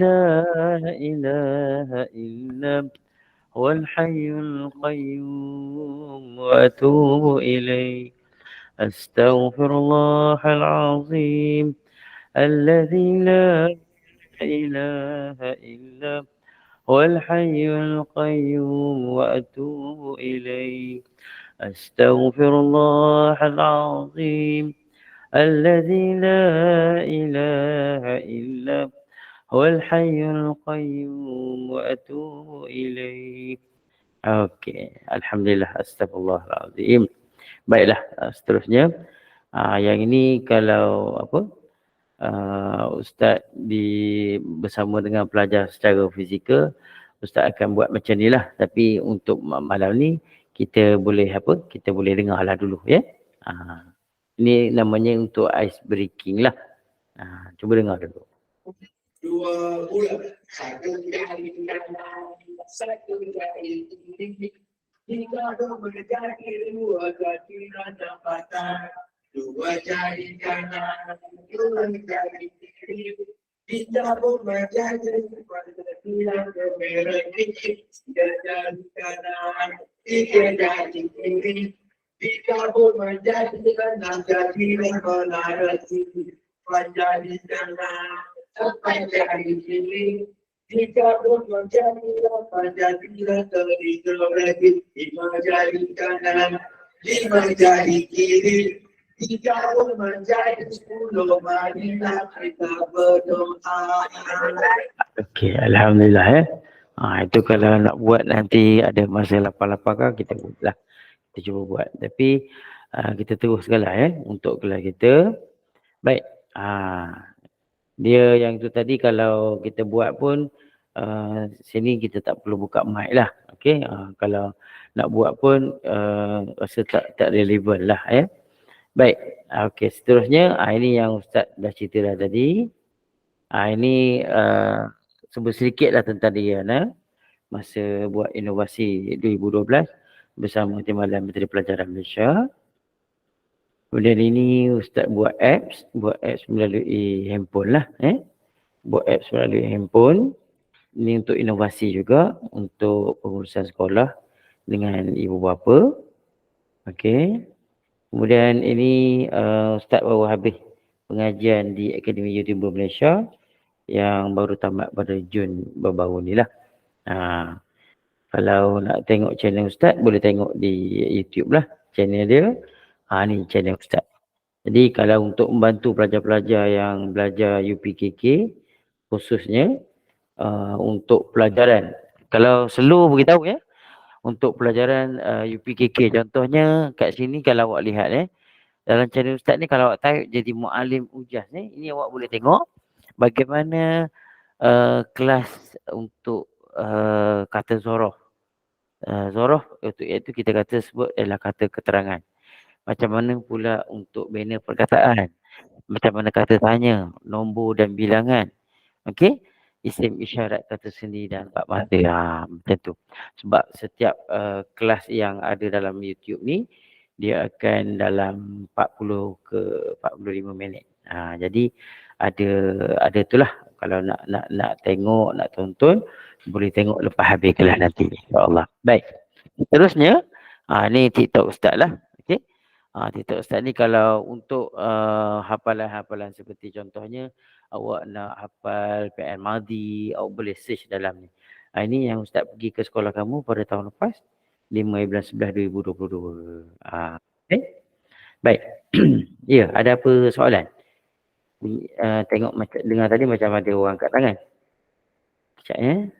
لا إله إلا هو الحي القيوم وأتوب إليه. أستغفر الله العظيم الذي لا إله إلا هو الحي القيوم وأتوب إليه. أستغفر الله العظيم الذي لا إله إلا هو الحي القيوم وأتوب إليه. Okey, alhamdulillah, astagfirullahalazim. Baiklah, seterusnya yang ini kalau apa ustaz bersama dengan pelajar secara fizikal, ustaz akan buat macam ni lah, tapi untuk malam ni kita boleh kita boleh dengarlah dulu ya. Ini namanya untuk ice breaking lah. Cuba dengar dulu. 2 bulan, satu jari kanan, satu jari kiri, jika menjadi 2 jari pendapatan, 2 jari kanan, 2 jari kiri, jika menjadi 9 berarti 3 jari kanan, 3 jari kiri, jika menjadi 6 jari berarti menjadi kanan, sampai jari kiri, jika menjadi 8 jari berarti 5 jari kanan, 5 jari kiri, jika menjadi 10 marilah kita berdoa. Okey, alhamdulillah itu kalau nak buat nanti ada masa lapar-lapar kita buatlah. Kita cuba buat. Tapi kita teruskanlah untuk kelas kita. Baik. Dia yang tu tadi kalau kita buat pun sini kita tak perlu buka mic lah. Okey, kalau nak buat pun rasa tak relevan lah Baik, okey, seterusnya ini yang ustaz dah cerita dah tadi. Ini sebut sedikit lah tentang dia masa buat inovasi 2012 bersama Timbalan Menteri Pelajaran Malaysia. Kemudian ini ustaz buat apps melalui handphone lah buat apps melalui handphone. Ini untuk inovasi juga untuk pengurusan sekolah dengan ibu bapa. Okey. Kemudian ini ustaz baru habis pengajian di Akademi YouTuber Malaysia yang baru tamat pada Jun baru-baru ni lah. Kalau nak tengok channel ustaz boleh tengok di YouTube lah channel dia. Ni channel ustaz. Jadi kalau untuk membantu pelajar-pelajar yang belajar UPKK khususnya untuk pelajaran, kalau slow beritahu untuk pelajaran UPKK, contohnya kat sini kalau awak lihat dalam channel ustaz ni, kalau awak tarik jadi muallim ujaz ini awak boleh tengok bagaimana kelas untuk kata zorof. Zorof iaitu kita kata sebut adalah kata keterangan. Macam mana pula untuk bina perkataan, macam mana kata tanya, nombor dan bilangan. Okey, isim isyarat kata sendi dan bab mata. Macam tu. Sebab setiap kelas yang ada dalam YouTube ni dia akan dalam 40 ke 45 minit. Jadi ada itulah, kalau nak tengok, nak tonton boleh tengok lepas habis kelas nanti, insya-Allah. Baik. Terusnya ni TikTok ustaz lah. Okey. TikTok ustaz ni kalau untuk hafalan-hafalan seperti contohnya awak nak hafal PN Madi, awak boleh search dalam ni. Ini yang ustaz pergi ke sekolah kamu pada tahun lepas 5/11/2022. Okay. Baik. Ya, ada apa soalan? Tengok macam dengar tadi macam ada orang angkat tangan. Sekejap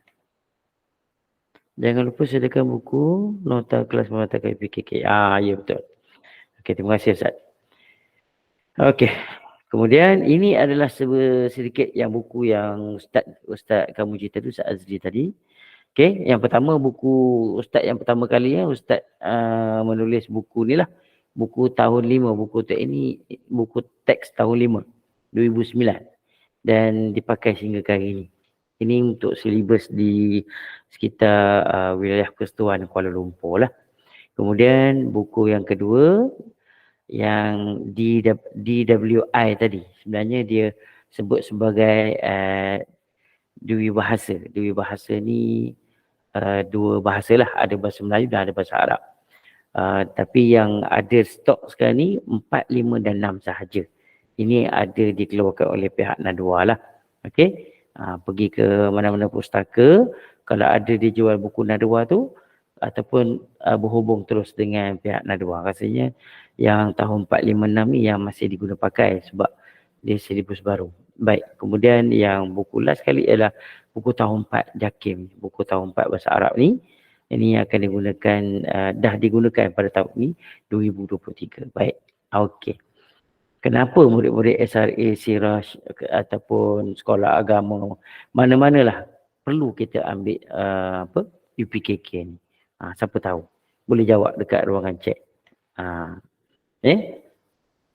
Jangan lupa sediakan buku nota kelas mematakan PKK. Ya betul. Okey, terima kasih Ustaz. Okey. Kemudian ini adalah sedikit yang buku yang Ustaz kamu cerita tu, Ustaz Azli tadi. Okey, yang pertama buku Ustaz yang pertama kali Ustaz menulis buku ni lah. Buku tahun 5, buku tu ini buku teks tahun 5, 2009 dan dipakai sehingga ke hari ini. Ini untuk silibus di sekitar wilayah Persekutuan Kuala Lumpur lah. Kemudian buku yang kedua yang DWI tadi, sebenarnya dia sebut sebagai Dwi bahasa. Dwi bahasa ni dua bahasa lah. Ada bahasa Melayu dan ada bahasa Arab. Tapi yang ada stok sekarang ni 4, 5 dan 6 sahaja. Ini ada dikeluarkan oleh pihak Nadwa lah. Okey. Pergi ke mana-mana pustaka. Kalau ada dijual buku Nadwa tu, ataupun berhubung terus dengan pihak Nadwa. Rasanya yang tahun 4, 5, 6 ni yang masih diguna pakai sebab dia silibus baru. Baik, kemudian yang buku last sekali ialah buku tahun 4 JAKIM. Buku tahun 4 bahasa Arab ni. Ini akan digunakan, dah digunakan pada tahun ni 2023. Baik, okey. Kenapa murid-murid SRA, Sirah ataupun sekolah agama, mana-manalah perlu kita ambil UPKK ni? Siapa tahu? Boleh jawab dekat ruangan chat.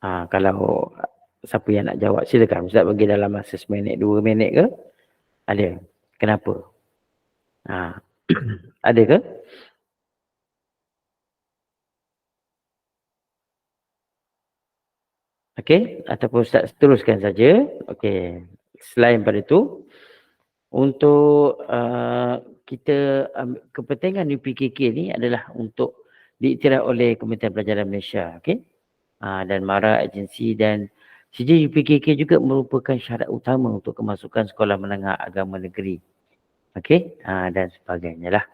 Kalau siapa yang nak jawab, silakan. Ustaz bagi dalam masa 1 minit, 2 minit ke? Ada. Kenapa? Ada ke? Okey, ataupun Ustaz teruskan saja. Okey. Selain pada itu, untuk kita kepentingan UPKK ni adalah untuk diiktiraf oleh Kementerian Pelajaran Malaysia. Okey. Dan MARA, agensi dan sijil UPKK juga merupakan syarat utama untuk kemasukan sekolah menengah agama negeri. Okey. Dan sebagainya lah.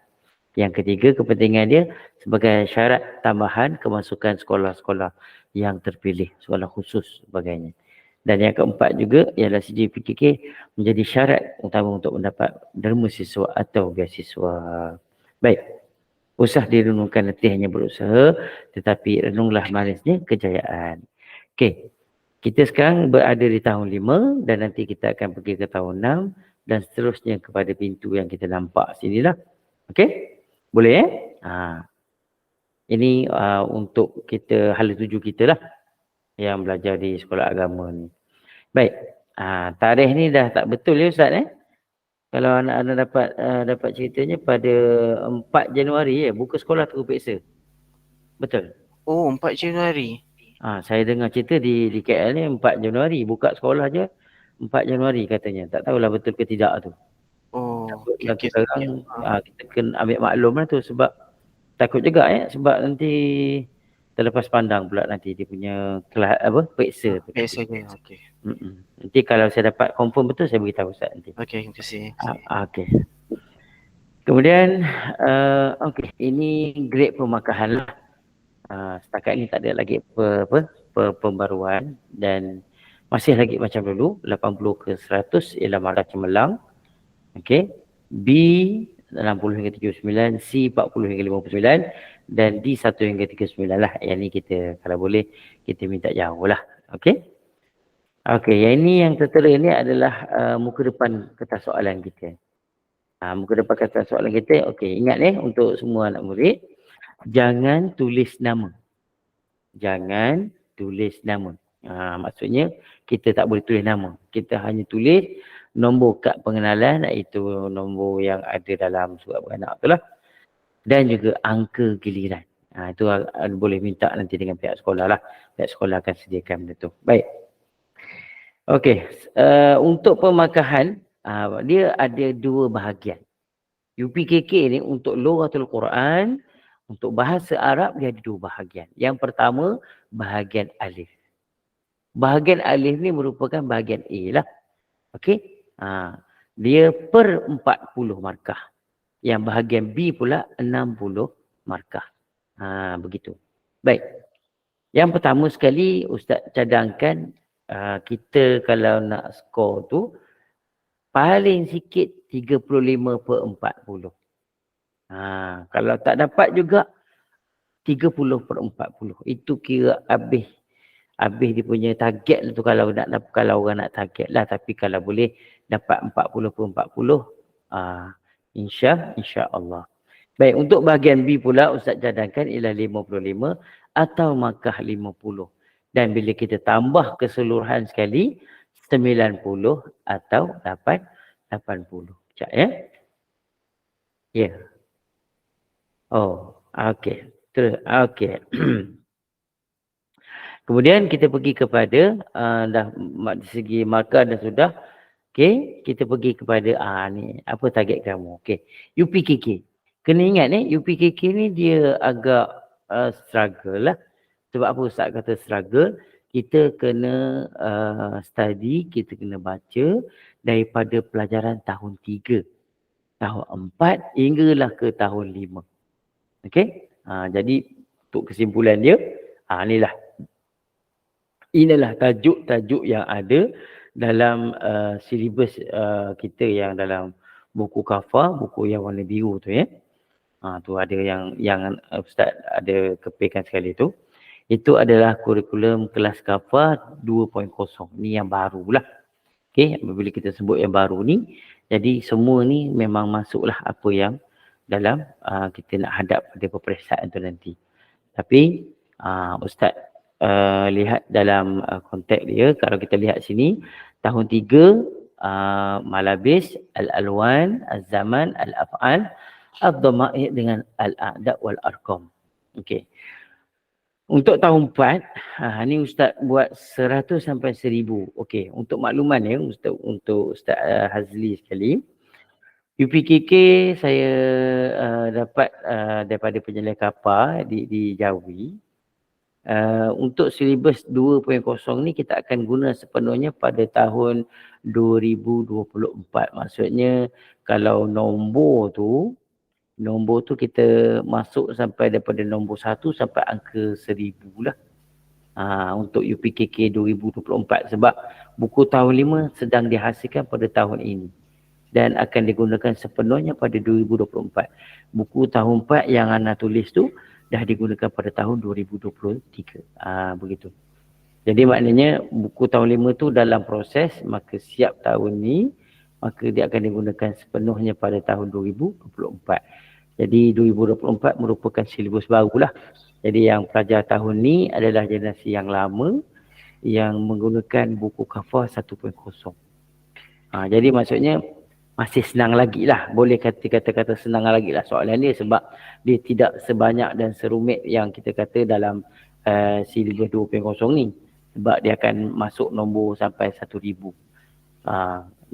Yang ketiga, kepentingan dia sebagai syarat tambahan kemasukan sekolah-sekolah yang terpilih, sekolah khusus sebagainya. Dan yang keempat juga ialah sijil PKK menjadi syarat utama untuk mendapat derma siswa atau beasiswa. Baik, usah direnungkan letih hanya berusaha, tetapi renunglah manisnya kejayaan. Okey, kita sekarang berada di tahun 5 dan nanti kita akan pergi ke tahun 6 dan seterusnya kepada pintu yang kita nampak sinilah. Okey? Boleh ini untuk kita hala tuju kita lah yang belajar di sekolah agama ni. Baik, tarikh ni dah tak betul ya Ustaz Kalau anak-anak dapat ceritanya pada 4 Januari buka sekolah terus peksa. Betul? Oh, 4 Januari. Saya dengar cerita di KL ni 4 Januari buka sekolah je 4 Januari katanya. Tak tahulah betul ke tidak tu. Okay. Sekarang kita kena ambil maklum lah tu sebab takut juga sebab nanti terlepas pandang pula nanti dia punya kelas peksa. Peksa dia, okey. Nanti kalau saya dapat confirm betul saya beritahu Ustaz nanti. Okey, terima kasih. Okey. Kemudian okey, ini grade pemakahan lah. Setakat ni tak ada lagi pembaruan dan masih lagi macam dulu 80 ke 100 ialah markah cemerlang. Okey. B 60 hingga 39, C 40 hingga 59 dan D 1 hingga 39 lah. Yang ni kita kalau boleh kita minta jauh lah. Okey. Okey, yang ini yang tertera ni adalah muka depan kertas soalan kita. Muka depan kertas soalan kita. Okey, ingat untuk semua anak murid, jangan tulis nama. Jangan tulis nama. Maksudnya kita tak boleh tulis nama. Kita hanya tulis nombor kad pengenalan, iaitu nombor yang ada dalam surat beranak tu lah. Dan juga angka giliran. Itu boleh minta nanti dengan pihak sekolah lah. Pihak sekolah akan sediakan benda tu. Baik. Okey. Untuk pemakahan, dia ada 2 bahagian. UPKK ni untuk Lughatul Quran, untuk bahasa Arab dia ada 2 bahagian. Yang pertama, bahagian alif. Bahagian alif ni merupakan bahagian A lah. Okey. Dia per 40 markah. Yang bahagian B pula 60 markah. Begitu. Baik. Yang pertama sekali Ustaz cadangkan kita kalau nak skor tu paling sikit 35 per 40. Kalau tak dapat juga 30 per 40. Itu kira habis dia punya target tu kalau orang nak target lah. Tapi kalau boleh dapat 40 per 40, insya-Allah. Baik, untuk bahagian B pula Ustaz cadangkan ialah 55 atau markah 50. Dan bila kita tambah keseluruhan sekali 90 atau 80. Sekejap ya. Ya. Oh, okey. Terus, okey. Kemudian kita pergi kepada dah dari segi markah dan sudah Okey, kita pergi kepada ni apa target kamu. Okey, UPKK. Kena ingat UPKK ni dia agak struggle lah. Sebab apa Ustaz kata struggle? Kita kena study, kita kena baca daripada pelajaran tahun 3, tahun 4 hinggalah ke tahun 5. Okey? Jadi untuk kesimpulan dia, inilah tajuk-tajuk yang ada dalam silibus kita yang dalam buku kafar, buku yang warna biru tu ya. Tu ada yang Ustaz ada kepilkan sekali tu. Itu adalah kurikulum kelas kafar 2.0. Ni yang barulah. Okey, apabila kita sebut yang baru ni, jadi semua ni memang masuklah apa yang dalam kita nak hadap pada peperiksaan tu nanti. Tapi Ustaz lihat dalam konteks dia, kalau kita lihat sini, tahun 3 malabis, al-alwan, al-zaman, al-af'al, ad-dhamair dengan al-a'dad wal-arqam. Okey. Untuk tahun 4, ni Ustaz buat 100 sampai 1000. Okey, untuk makluman ya, untuk Ustaz Hazli sekali. UPKK saya dapat daripada penilai kapal di Jawi. Untuk silibus 2.0 ni kita akan guna sepenuhnya pada tahun 2024. Maksudnya kalau nombor tu kita masuk sampai daripada nombor 1 sampai angka 1000 lah. Untuk UPKK 2024 sebab buku tahun 5 sedang dihasilkan pada tahun ini dan akan digunakan sepenuhnya pada 2024. Buku tahun 4 yang Ana tulis tu dah digunakan pada tahun 2023. Begitu. Jadi maknanya buku tahun 5 tu dalam proses, maka siap tahun ni maka dia akan digunakan sepenuhnya pada tahun 2024. Jadi 2024 merupakan silibus barulah. Jadi yang pelajar tahun ni adalah generasi yang lama yang menggunakan buku kafar 1.0. Jadi maksudnya masih senang lagi lah. Boleh kata senang lagi lah soalan dia sebab dia tidak sebanyak dan serumit yang kita kata dalam silibus 2.0 ni. Sebab dia akan masuk nombor sampai 1000.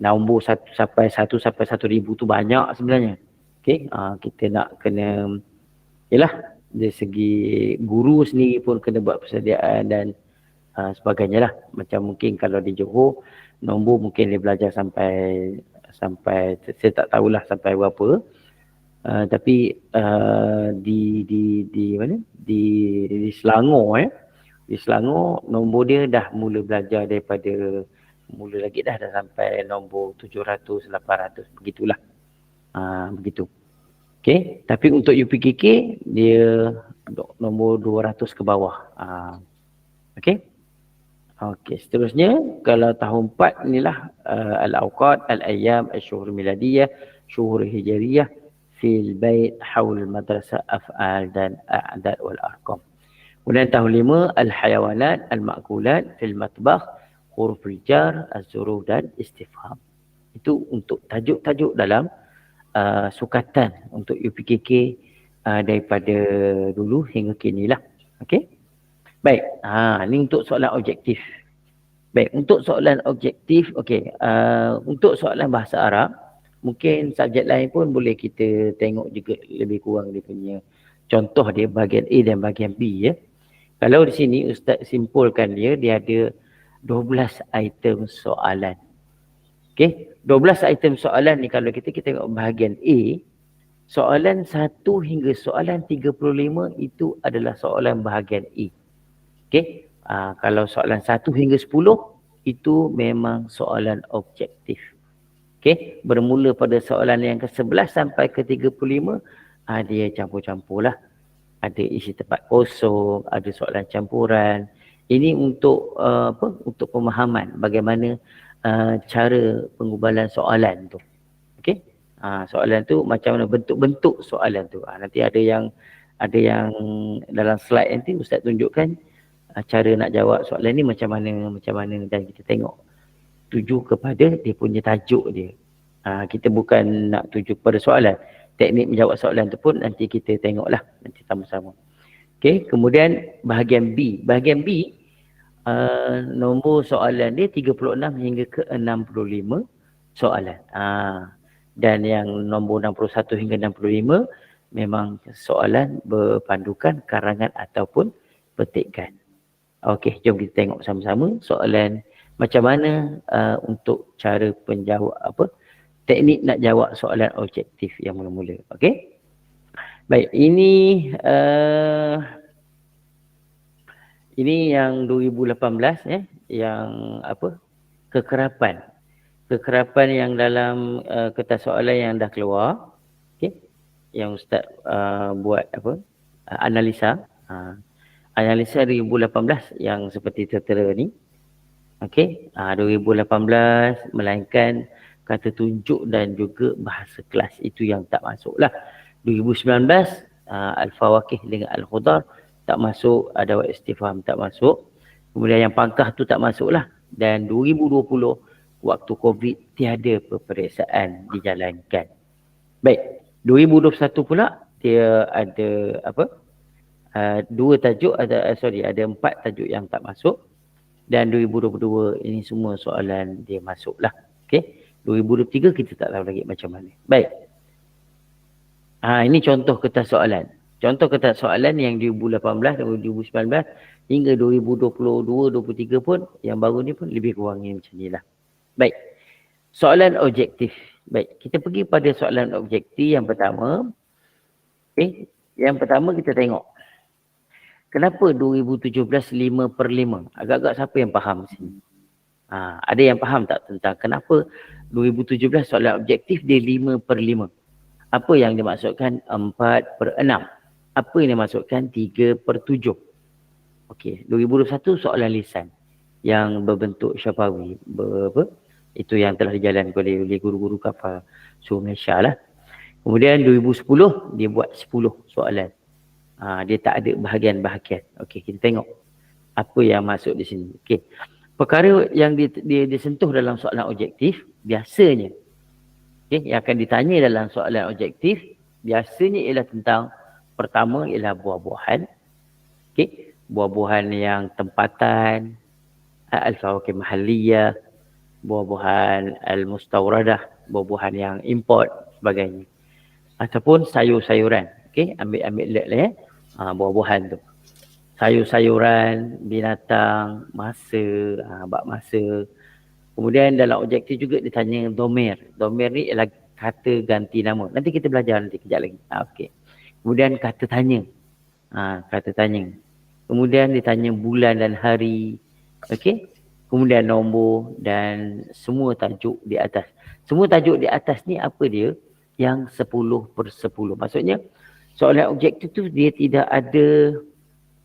Nombor 1 sampai 1000 tu banyak sebenarnya. Okey, kita nak kena dari segi guru sendiri pun kena buat persediaan dan sebagainya lah. Macam mungkin kalau di Johor nombor mungkin dia belajar sampai saya tak tahulah sampai berapa. Tapi di mana? Di Selangor di Selangor nombor dia dah mula belajar daripada mula lagi dah sampai nombor 700 800 begitulah. Begitu. Okey, tapi untuk UPKK dia nombor 200 ke bawah. Okey. Okey, seterusnya kalau tahun 4 inilah al-awqat, al-ayyam, asy-syuhur miladiyah, syuhur hijriyah, fil bait, haul madrasah, af'al dan a'dad wal arqam. Kemudian tahun 5 al-hayawanat, al-ma'kulat, fil matbakh, huruful jar, az-zuruf dan istifham. Itu untuk tajuk-tajuk dalam sukatan untuk UPKK daripada dulu hingga kini lah. Okey. Baik, ni untuk soalan objektif. Baik, untuk soalan objektif, okey. Untuk soalan bahasa Arab, mungkin subjek lain pun boleh kita tengok juga lebih kurang dia punya contoh dia bahagian A dan bahagian B ya. Kalau di sini Ustaz simpulkan dia ada 12 item soalan. Okey, 12 item soalan ni kalau kita tengok bahagian A, soalan 1 hingga soalan 35 itu adalah soalan bahagian A. Okey, kalau soalan 1 hingga 10 itu memang soalan objektif. Okey, bermula pada soalan yang ke-11 sampai ke-35 dia campur-campur lah. Ada isi tempat kosong, ada soalan campuran. Ini untuk untuk pemahaman bagaimana cara pengubalan soalan tu. Okey. Soalan tu macam mana bentuk-bentuk soalan tu. Nanti ada yang dalam slide nanti Ustaz tunjukkan cara nak jawab soalan ni macam mana dan kita tengok tuju kepada dia punya tajuk dia. Kita bukan nak tuju kepada soalan. Teknik menjawab soalan tu pun nanti kita tengoklah nanti sama-sama. Okey, kemudian bahagian B. Bahagian B nombor soalan dia 36 hingga ke 65 soalan. Dan yang nombor 61 hingga 65 memang soalan berpandukan karangan ataupun petikan. Okey, jom kita tengok sama-sama soalan macam mana untuk cara penjawab teknik nak jawab soalan objektif yang mula-mula. Okey. Baik, ini yang 2018 yang kekerapan. Kekerapan yang dalam kertas soalan yang dah keluar. Okey. Yang Ustaz buat analisa. Analisa 2018 yang seperti tertera ni. Okey. 2018 melainkan kata tunjuk dan juga bahasa kelas itu yang tak masuk lah. 2019 Al-Fawakih dengan Al-Khudar tak masuk, adawat istifham tak masuk. Kemudian yang pangkah tu tak masuk lah. Dan 2020 waktu COVID tiada peperiksaan dijalankan. Baik, 2021 pula dia ada ada 4 tajuk yang tak masuk. Dan 2022 ini semua soalan dia masuk lah. Okey. 2023 kita tak tahu lagi macam mana. Baik. Ini contoh kertas soalan. Contoh kertas soalan yang 2018, 2019 hingga 2022, 2023 pun yang baru ni pun lebih kurangnya macam ni lah. Baik. Soalan objektif. Baik, kita pergi pada soalan objektif yang pertama. Okey, yang pertama kita tengok. Kenapa 2017 5/5? Agak-agak siapa yang faham sini? Ada yang faham tak tentang kenapa 2017 soalan objektif dia 5/5? Apa yang dimaksudkan 4/6? Apa yang dimaksudkan 3/7? Okey, 2021 soalan lisan yang berbentuk syafawi. Itu yang telah dijalankan oleh guru-guru kafal seluruh Malaysia lah. Kemudian 2010 dia buat 10 soalan. Dia tak ada bahagian-bahagian. Okey, kita tengok apa yang masuk di sini. Okey. Perkara yang disentuh dalam soalan objektif biasanya yang akan ditanya dalam soalan objektif biasanya ialah tentang pertama ialah buah-buahan. Okey, buah-buahan yang tempatan, al-fawakih mahalliyah, buah-buahan al-mustawradah, buah-buahan yang import sebagainya. Ataupun sayur-sayuran. Okey, ambil let lah buah-buahan tu. Sayur-sayuran, binatang, masa, bab masa. Kemudian dalam objektif juga ditanya domer. Domer ni ialah kata ganti nama. Nanti kita belajar nanti kejap lagi. Okey. Kemudian kata tanya. Kata tanya. Kemudian ditanya bulan dan hari. Okey. Kemudian nombor dan semua tajuk di atas. Semua tajuk di atas ni apa dia? Yang 10/10. Maksudnya soalan objektif tu dia tidak ada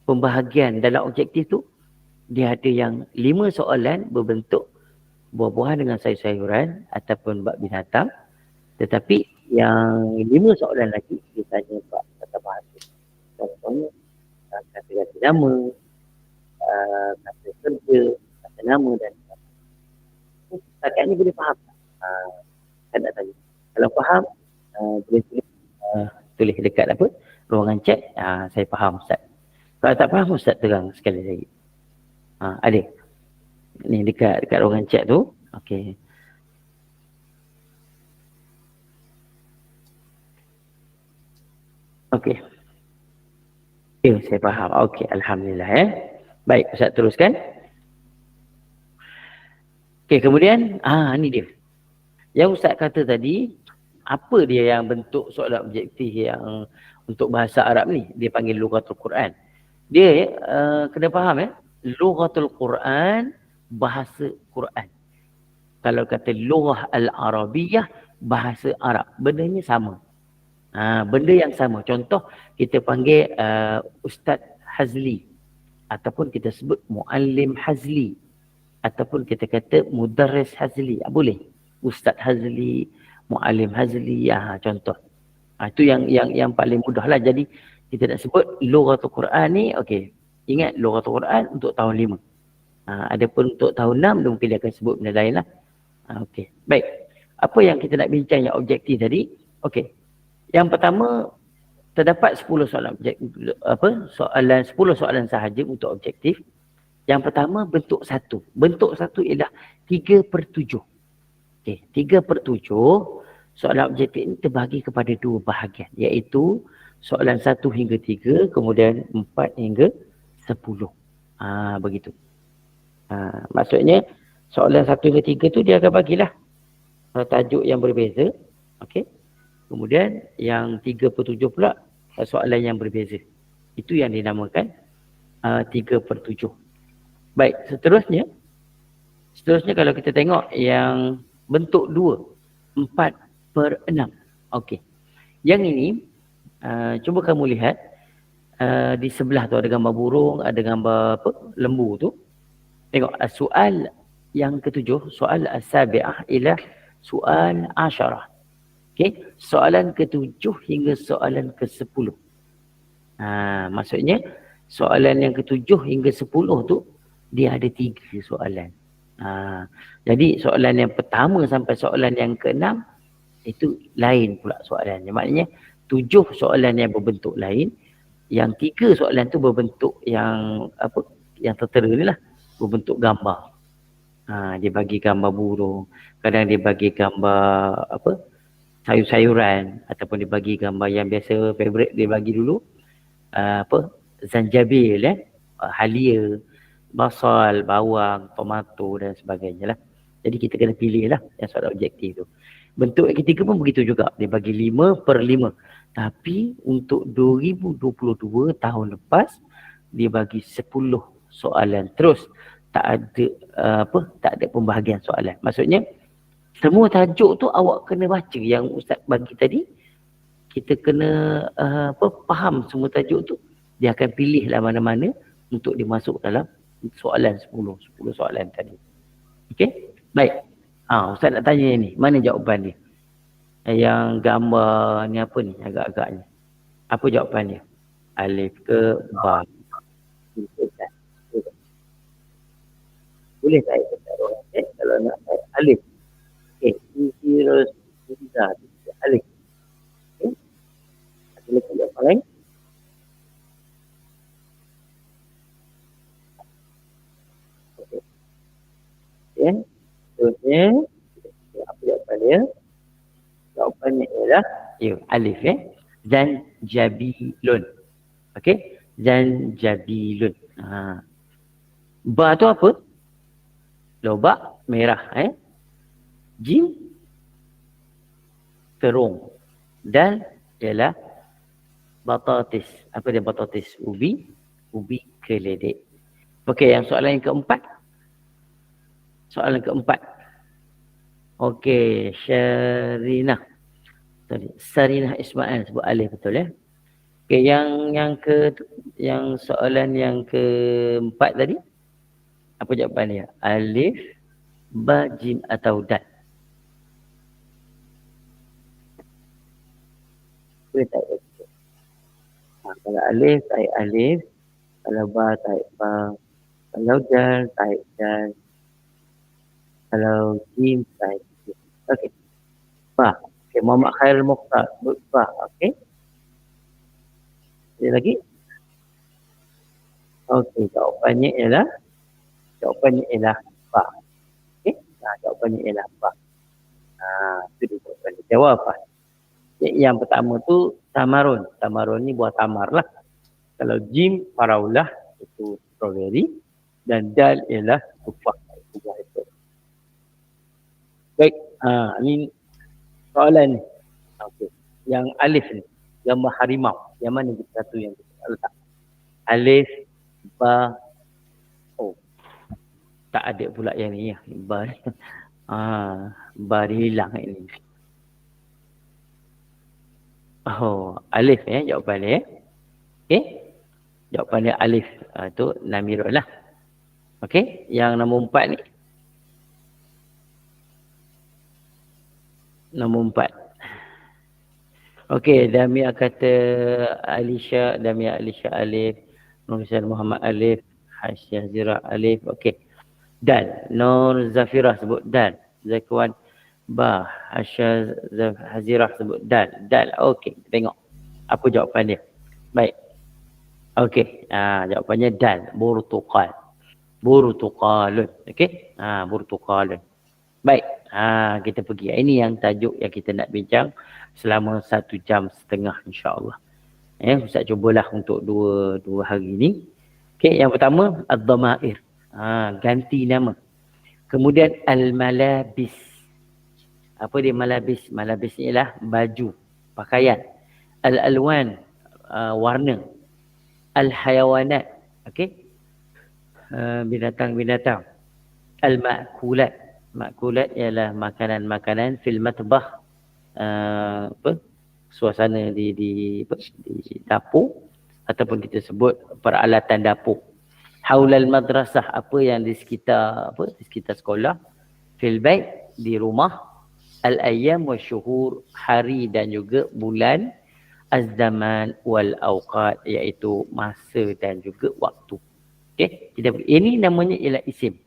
pembahagian. Dalam objektif tu dia ada yang 5 soalan berbentuk buah-buahan dengan sayur-sayuran ataupun bab binatang. Tetapi yang 5 soalan lagi dia tanya bab kata bahasa. Contohnya kata ganti nama, kata kerja, kata nama dan setakat ni boleh faham tak? Saya nak tanya. Kalau faham boleh tulis dekat ruangan chat. Saya faham Ustaz. Kalau tak faham Ustaz terang sekali lagi. Ada. Ni dekat ruangan chat tu. Okey. Okey. Okay, saya faham. Okey, alhamdulillah Baik, Ustaz teruskan. Okey, kemudian ni dia. Yang Ustaz kata tadi, apa dia yang bentuk soalan objektif yang untuk bahasa Arab ni? Dia panggil lughatul Quran. Dia kena faham lughatul Quran, bahasa Quran. Kalau kata lughah al-Arabiyah, bahasa Arab. Bendanya sama. Benda yang sama. Contoh, kita panggil Ustaz Hazli. Ataupun kita sebut Muallim Hazli. Ataupun kita kata Mudarris Hazli. Boleh. Ustaz Hazli, Muallim Hazli. Contoh. Itu yang paling mudah lah. Jadi, kita nak sebut lughatul Quran ni, okey. Ingat lughatul Quran untuk tahun 5. Adapun untuk tahun 6, mungkin dia akan sebut benda lain lah. Okey. Baik. Apa yang kita nak bincang yang objektif tadi? Okey. Yang pertama, terdapat 10 soalan objektif, 10 soalan sahaja untuk objektif. Yang pertama bentuk 1. Bentuk 1 ialah 3/7. Okey, 3/7 soalan objektif ini terbagi kepada 2 bahagian, iaitu soalan 1 hingga 3, kemudian 4 hingga 10. Begitu. Maksudnya soalan 1 hingga 3 tu dia akan bagilah tajuk yang berbeza. Okey. Kemudian yang 3/7 pula soalan yang berbeza. Itu yang dinamakan 3/7. Baik, seterusnya kalau kita tengok yang bentuk 2, 4/6. Okey. Yang ini cuba kamu lihat di sebelah tu ada gambar burung, ada gambar lembu tu. Tengok soal yang ke-7, soal as-sabi'ah ila soal 10. Okey, soalan ke-7 hingga soalan ke-10. Maksudnya soalan yang ke-7 hingga 10 tu dia ada 3 soalan. Jadi soalan yang pertama sampai soalan yang ke-6 itu lain pula soalannya. Maknanya 7 soalan yang berbentuk lain, yang 3 soalan tu berbentuk yang yang tertera ni lah, berbentuk gambar. Dia bagi gambar burung, kadang dia bagi gambar sayur-sayuran, ataupun dia bagi gambar yang biasa favorite dia bagi dulu zanjabil, halia, basal, bawang, tomato dan sebagainya lah. Jadi kita kena pilih lah yang soalan objektif tu. Bentuk yang ketiga pun begitu juga. Dia bagi 5/5. Tapi untuk 2022 tahun lepas, dia bagi 10 soalan terus. Tak ada pembahagian soalan. Maksudnya semua tajuk tu awak kena baca yang Ustaz bagi tadi. Kita kena faham semua tajuk tu. Dia akan pilih lah mana-mana untuk dimasuk dalam soalan 10 soalan tadi. Okey? Baik. Ustaz nak tanya ni, mana jawapan dia? Yang gambar ni apa ni agak-agaknya? Apa jawapan dia? Alif ke ba? Boleh saya kata kalau nak saya alif. Okey, alif. Okey. Ada lagi jawapan lain? Okey. Okay. Seterusnya, apa jawapan dia? Jawapannya ialah alif Zanjabilun. Okey, Zanjabilun. Ba tu apa? Lobak merah. Jim terung. Dan ialah batatis. Apa dia batatis? Ubi keledek. Okey, yang soalan yang keempat. Soalan keempat. Okey, Sarinah Ismail sebut alif betul ya. Okey, yang soalan yang keempat tadi. Apa jawapan dia? Alif, ba, jim atau dal? Boleh tak? Kalau alif, tarik alif. Kalau ba, tarik ba. Kalau dal, tarik dal. Kalau jim, tarik jim. Okey. Ba. Okey, Muhammad Khairul Mukhtar sebut ba. Okey. Ada lagi? Okey, jawapannya ialah ba. Okey. Jawapannya ialah ba. Itu dia jawapannya. Jawapan. Yang pertama tu tamarun. Tamarun ni buah tamar lah. Kalau jim, paraulah. Itu strawberry. Dan dal ialah tufah. Itu buah itu. Baik. Ini soalan ni. Okey. Yang alif ni. Gambar harimau. Yang mana satu yang kita letak? Alif, ba. Tak ada pula yang ni. Ba. Ba dia hilang ini. Alif jawapan dia. Okey. Jawapan dia alif. Itu namirun lah. Okey. Yang nombor 4 ni. Nombor 4. Okey. Damia kata Alisha alif. Nur Muhammad alif. Hasyiah Zira alif. Okey. Dal. Nur Zafirah sebut dal. Zakwan ba. Hasyiah Hazirah sebut dal. Dal. Okey. Tengok. Apa jawapan dia? Baik. Okey. Jawapannya dal. Burtuqal. Burtuqalun. Okey. Burtuqalun. Baik, kita pergi. Ini yang tajuk yang kita nak bincang selama 1 jam setengah insya-Allah. Ustaz cubalah untuk dua hari ni. Okey, yang pertama ad-dhamair. Ganti nama. Kemudian al-malabis. Apa dia malabis? Malabis ni ialah baju, pakaian. Al-alwan, warna. Al-hayawanat, okey? Binatang-binatang. Al-ma'kulat. Ma'kulat ialah makanan-makanan fil matbah. Suasana di dapur ataupun kita sebut peralatan dapur. Haulal madrasah, apa yang di sekitar sekolah. Fil bait, di rumah. Al-ayyam wa syuhur, hari dan juga bulan. Az-zaman wal awqat, iaitu masa dan juga waktu. Okey, ini namanya ialah isim.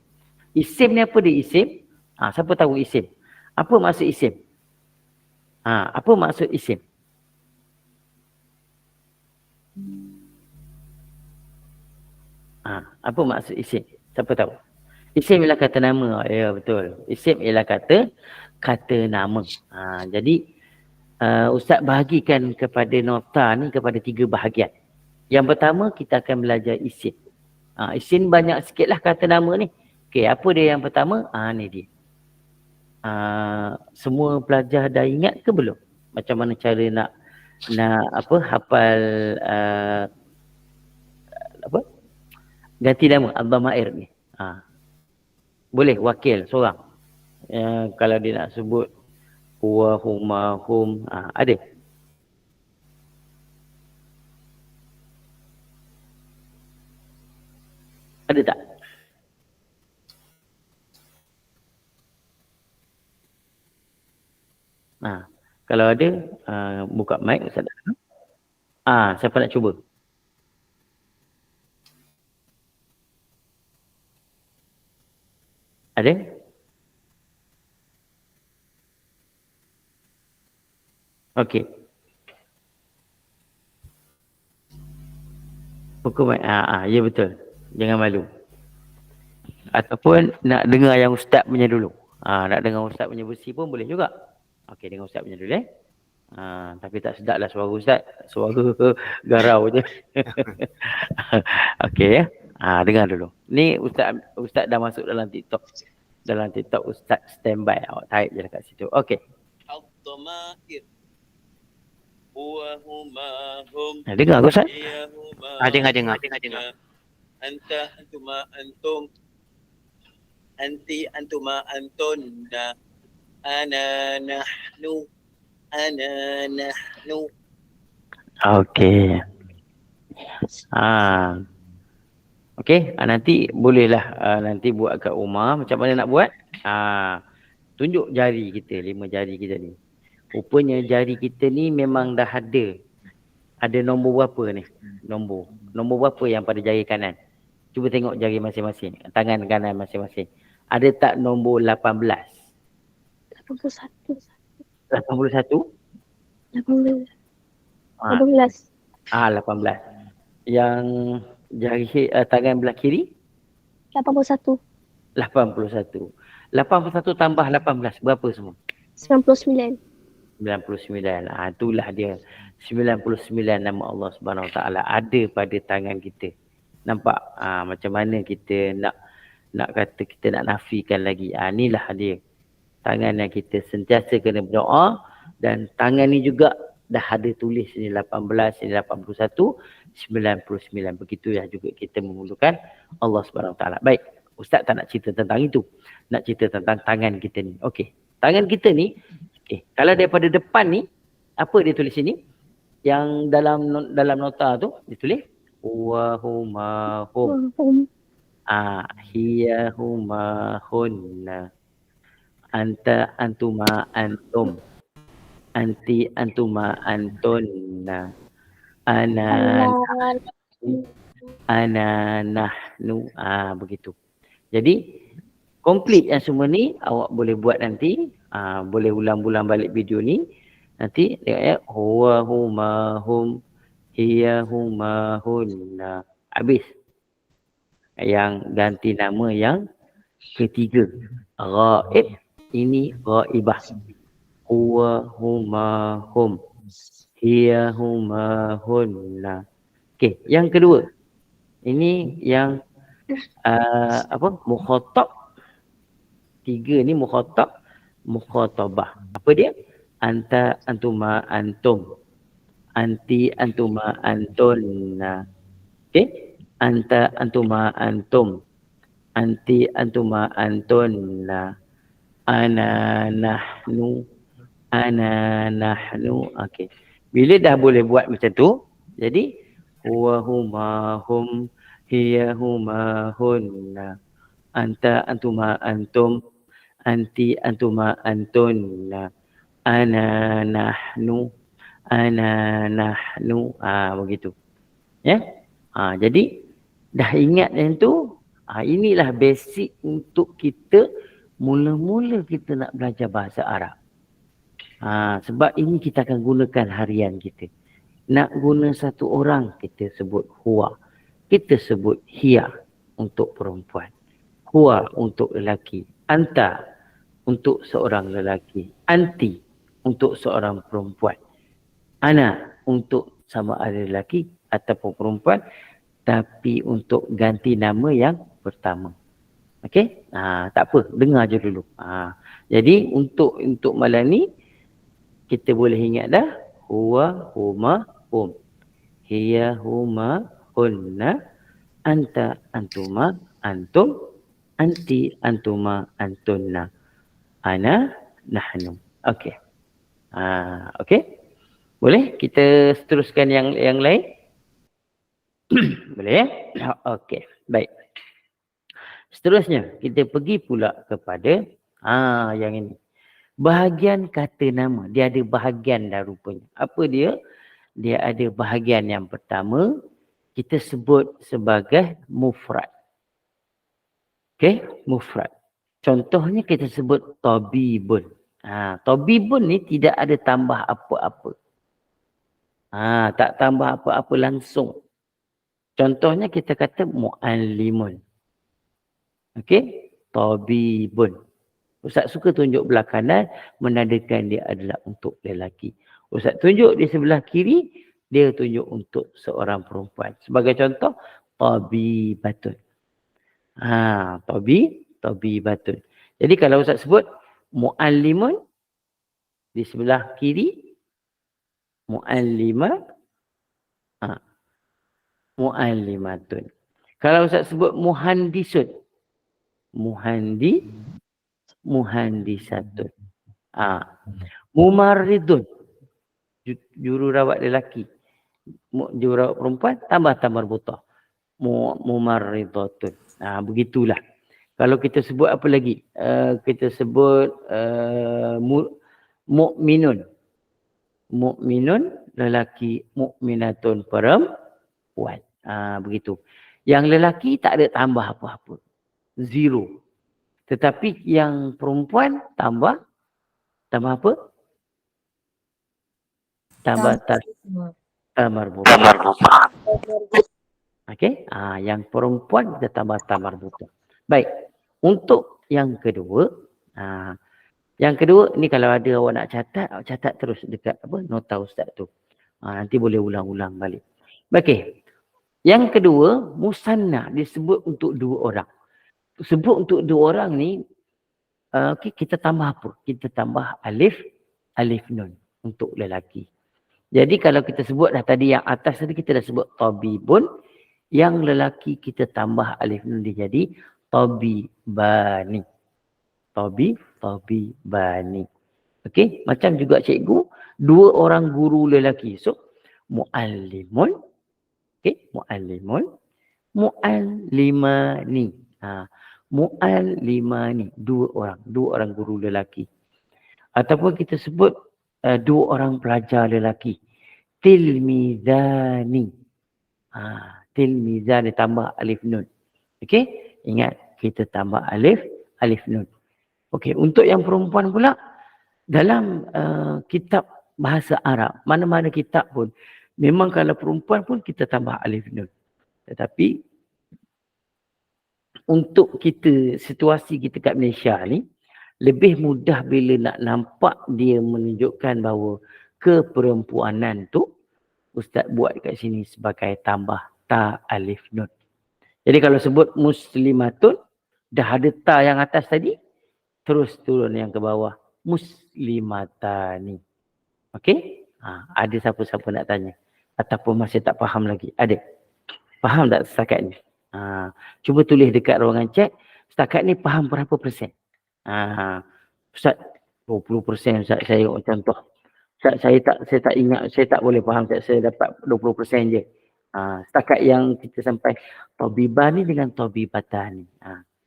Isim ni apa dia isim? Siapa tahu isim? Apa maksud isim? Apa maksud isim? Apa maksud isim? Siapa tahu? Isim ialah kata nama. Ya, betul. Isim ialah kata nama. Jadi Ustaz bahagikan kepada nota ni kepada 3 bahagian. Yang pertama kita akan belajar isim. Isim banyak sikitlah kata nama ni. Okey, apa dia yang pertama? Ni dia. Semua pelajar dah ingat ke belum? Macam mana cara nak hafal ganti nama ad-dhamair ni. Boleh wakil seorang. Kalau dia nak sebut huwa, huma, hum, ada. Ada tak? Kalau ada, buka mic Ustaz. Siapa nak cuba? Ada? Okey. Buka mic. Ya betul. Jangan malu. Ataupun nak dengar yang Ustaz punya dulu. Nak dengar Ustaz punya versi pun boleh juga. Okey, dengar Ustaz punya dulu tapi tak sedap lah suara Ustaz. Suara garau je. Okey ya. Dengar dulu. Ni Ustaz dah masuk dalam TikTok. Dalam TikTok Ustaz standby. Awak type je dekat situ. Okey. Ad-dhamair. Huwa huma hum. Dengar ke Ustaz? Dengar. Anta antuma antum. Anti antuma antunna. Ana nahnu. Okey. Okey, nanti bolehlah nanti buat kat rumah. Macam mana nak buat? Tunjuk jari kita, 5 jari kita ni. Rupanya jari kita ni memang dah ada. Ada nombor berapa ni? Nombor berapa yang pada jari kanan? Cuba tengok jari masing-masing. Tangan kanan masing-masing. Ada tak nombor 18? 81. 81? 18. 18. Yang jari tangan belah kiri? 81. 81. 81 tambah 18 berapa semua? 99. 99. Itulah dia. 99 nama Allah Subhanahu Wa Taala ada pada tangan kita. Nampak macam mana kita nak kata kita nak nafikan lagi. Inilah dia. Tangan yang kita sentiasa kena berdoa dan tangan ni juga dah ada tulis ni 18, ni 81, 99. Begitulah juga kita memerlukan Allah Subhanahu Wa Taala. Baik, Ustaz tak nak cerita tentang itu. Nak cerita tentang tangan kita ni. Okey. Tangan kita ni, kalau daripada depan ni, apa dia tulis sini? Yang dalam nota tu ditulis wa huma hum. Hiya huma hunna. Anta antuma antum. Anti antuma antunna. Ana nahnu. Begitu. Jadi komplit yang semua ni awak boleh buat nanti. Boleh ulang-ulang balik video ni. Nanti tengok ya. Huwa huma hum. Hiya huma hunna. Habis. Yang ganti nama yang ketiga. Ghaib. ini ghaibah. Huwa, huma, hum. Hiya, huma, hunna. Okey, yang kedua. Ini yang mukhatab. 3 ni mukhatab, mukhatabah. Apa dia? Anta, antuma, antum. Anti, antuma, antunna. Okey? Anta, antuma, antum. Anti, antuma, antunna. Ana, nahnu. Ana, nahnu. Okey. Bila dah boleh buat macam tu, jadi huwa, huma, hum. Hiya, huma, hunna. Anta, antuma, antum. Anti, antuma, antunna. Ana, nahnu. Ana, nahnu. Begitu. Ya. Jadi dah ingat yang tu. Inilah basic untuk kita mula-mula kita nak belajar bahasa Arab. Sebab ini kita akan gunakan harian kita. Nak guna satu orang, kita sebut huwa. Kita sebut hiya untuk perempuan. Huwa untuk lelaki. Anta untuk seorang lelaki. Anti untuk seorang perempuan. Ana untuk sama ada lelaki ataupun perempuan. Tapi untuk ganti nama yang pertama. Okey? Tak apa, dengar je dulu. Jadi untuk malam ni kita boleh ingat dah huwa, huma, hum. Hiya, huma, hunna. Anta, antuma, antum. Anti, antuma, antunna. Ana, nahnu. Okey. Okey? Boleh kita seteruskan yang lain? Boleh ya? Okey, baik. Seterusnya kita pergi pula kepada yang ini. Bahagian kata nama. Dia ada bahagian dah rupanya. Apa dia? Dia ada bahagian yang pertama kita sebut sebagai mufrad. Okey, mufrad. Contohnya kita sebut tabibun. Tabibun ni tidak ada tambah apa-apa. Tak tambah apa-apa langsung. Contohnya kita kata mu'allimun. Okey? Tabibun. Ustaz suka tunjuk belah kanan, menandakan dia adalah untuk lelaki. Ustaz tunjuk di sebelah kiri, dia tunjuk untuk seorang perempuan. Sebagai contoh, tabibatun. Tabibatun. Jadi kalau Ustaz sebut mu'allimun, di sebelah kiri, mu'allimah, mu'allimatun. Kalau Ustaz sebut muhandisun, muhandisatun. Mumarridun, jururawat lelaki. Jururawat perempuan, tambah marbutah. Mumarridatun. Begitulah. Kalau kita sebut apa lagi? Kita sebut mu'minun. Mu'minun lelaki, mu'minatun perempuan. Begitu. Yang lelaki tak ada tambah apa-apa. Zero. Tetapi yang perempuan tambah apa? Tambah tamarbutah. Okey? Yang perempuan kita tambah tamarbutah. Baik. Untuk yang kedua, ni kalau ada awak nak catat terus dekat nota ustaz tu. Nanti boleh ulang-ulang balik. Okey. Yang kedua, musanna disebut untuk 2 orang. Sebut untuk 2 orang ni, kita tambah apa? Kita tambah alif nun untuk lelaki. Jadi kalau kita sebut dah tadi yang atas tadi kita dah sebut tabibun, yang lelaki kita tambah alif nun dia jadi tabibani. Tabibani. Okey, macam juga cikgu, 2 orang guru lelaki. So muallimun, okey, muallimun, muallimani. Muallimani, 2 orang guru lelaki. Ataupun kita sebut 2 orang pelajar lelaki. Tilmizani. Tilmizani tambah alif nun. Okey? Ingat kita tambah alif nun. Okey, untuk yang perempuan pula dalam kitab bahasa Arab, mana-mana kitab pun memang kalau perempuan pun kita tambah alif nun. Tetapi untuk kita situasi kita kat Malaysia ni, lebih mudah bila nak nampak dia menunjukkan bahawa keperempuanan tu, Ustaz buat kat sini sebagai tambah ta alif nun. Jadi kalau sebut muslimatun, dah ada ta yang atas tadi, terus turun yang ke bawah. Muslimatani. Okey? Ada siapa-siapa nak tanya? Ataupun masih tak faham lagi? Ada? Faham tak setakat ni? Cuba tulis dekat ruangan chat. Setakat ni faham berapa persen? Ustaz, 20% Ustaz, saya contoh. Ustaz, saya tak ingat, saya tak boleh faham Ustaz, saya dapat 20% je. Setakat yang kita sampai Tobibah ni dengan Tobibatan ni.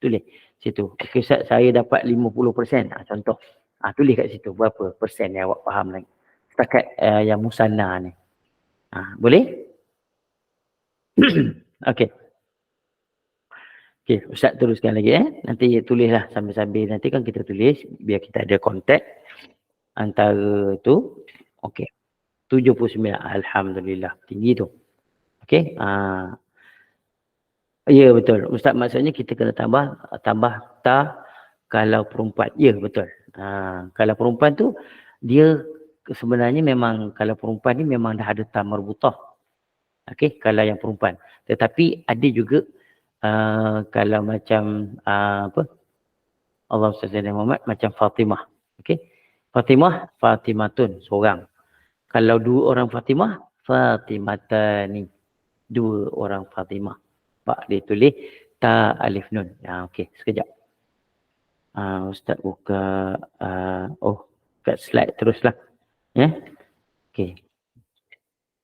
Tulis situ. Okey Ustaz, saya dapat 50%. Contoh. Tulis kat situ berapa persen yang awak faham lagi. Setakat yang musanna ni. Boleh? Okey. Okey, Ustaz teruskan lagi Nanti tulislah sambil-sambil. Nanti kan kita tulis biar kita ada kontak antara tu. Okey. 79. Alhamdulillah. Tinggi tu. Okey. Ya betul. Ustaz maksudnya kita kena tambah ta kalau perempuan. Ya betul. Kalau perempuan tu dia sebenarnya memang kalau perempuan ni memang dah ada ta marbutah. Okey, kalau yang perempuan. Tetapi ada juga kalau macam Allah SWT Muhammad macam Fatimah. Okey. Fatimatun seorang. Kalau dua orang Fatimah, Fatimatani. Dua orang Fatimah. Pak dia tulis ta alif nun. Okey, sekejap. Ustaz buka kat slide teruslah. Ya. Okey.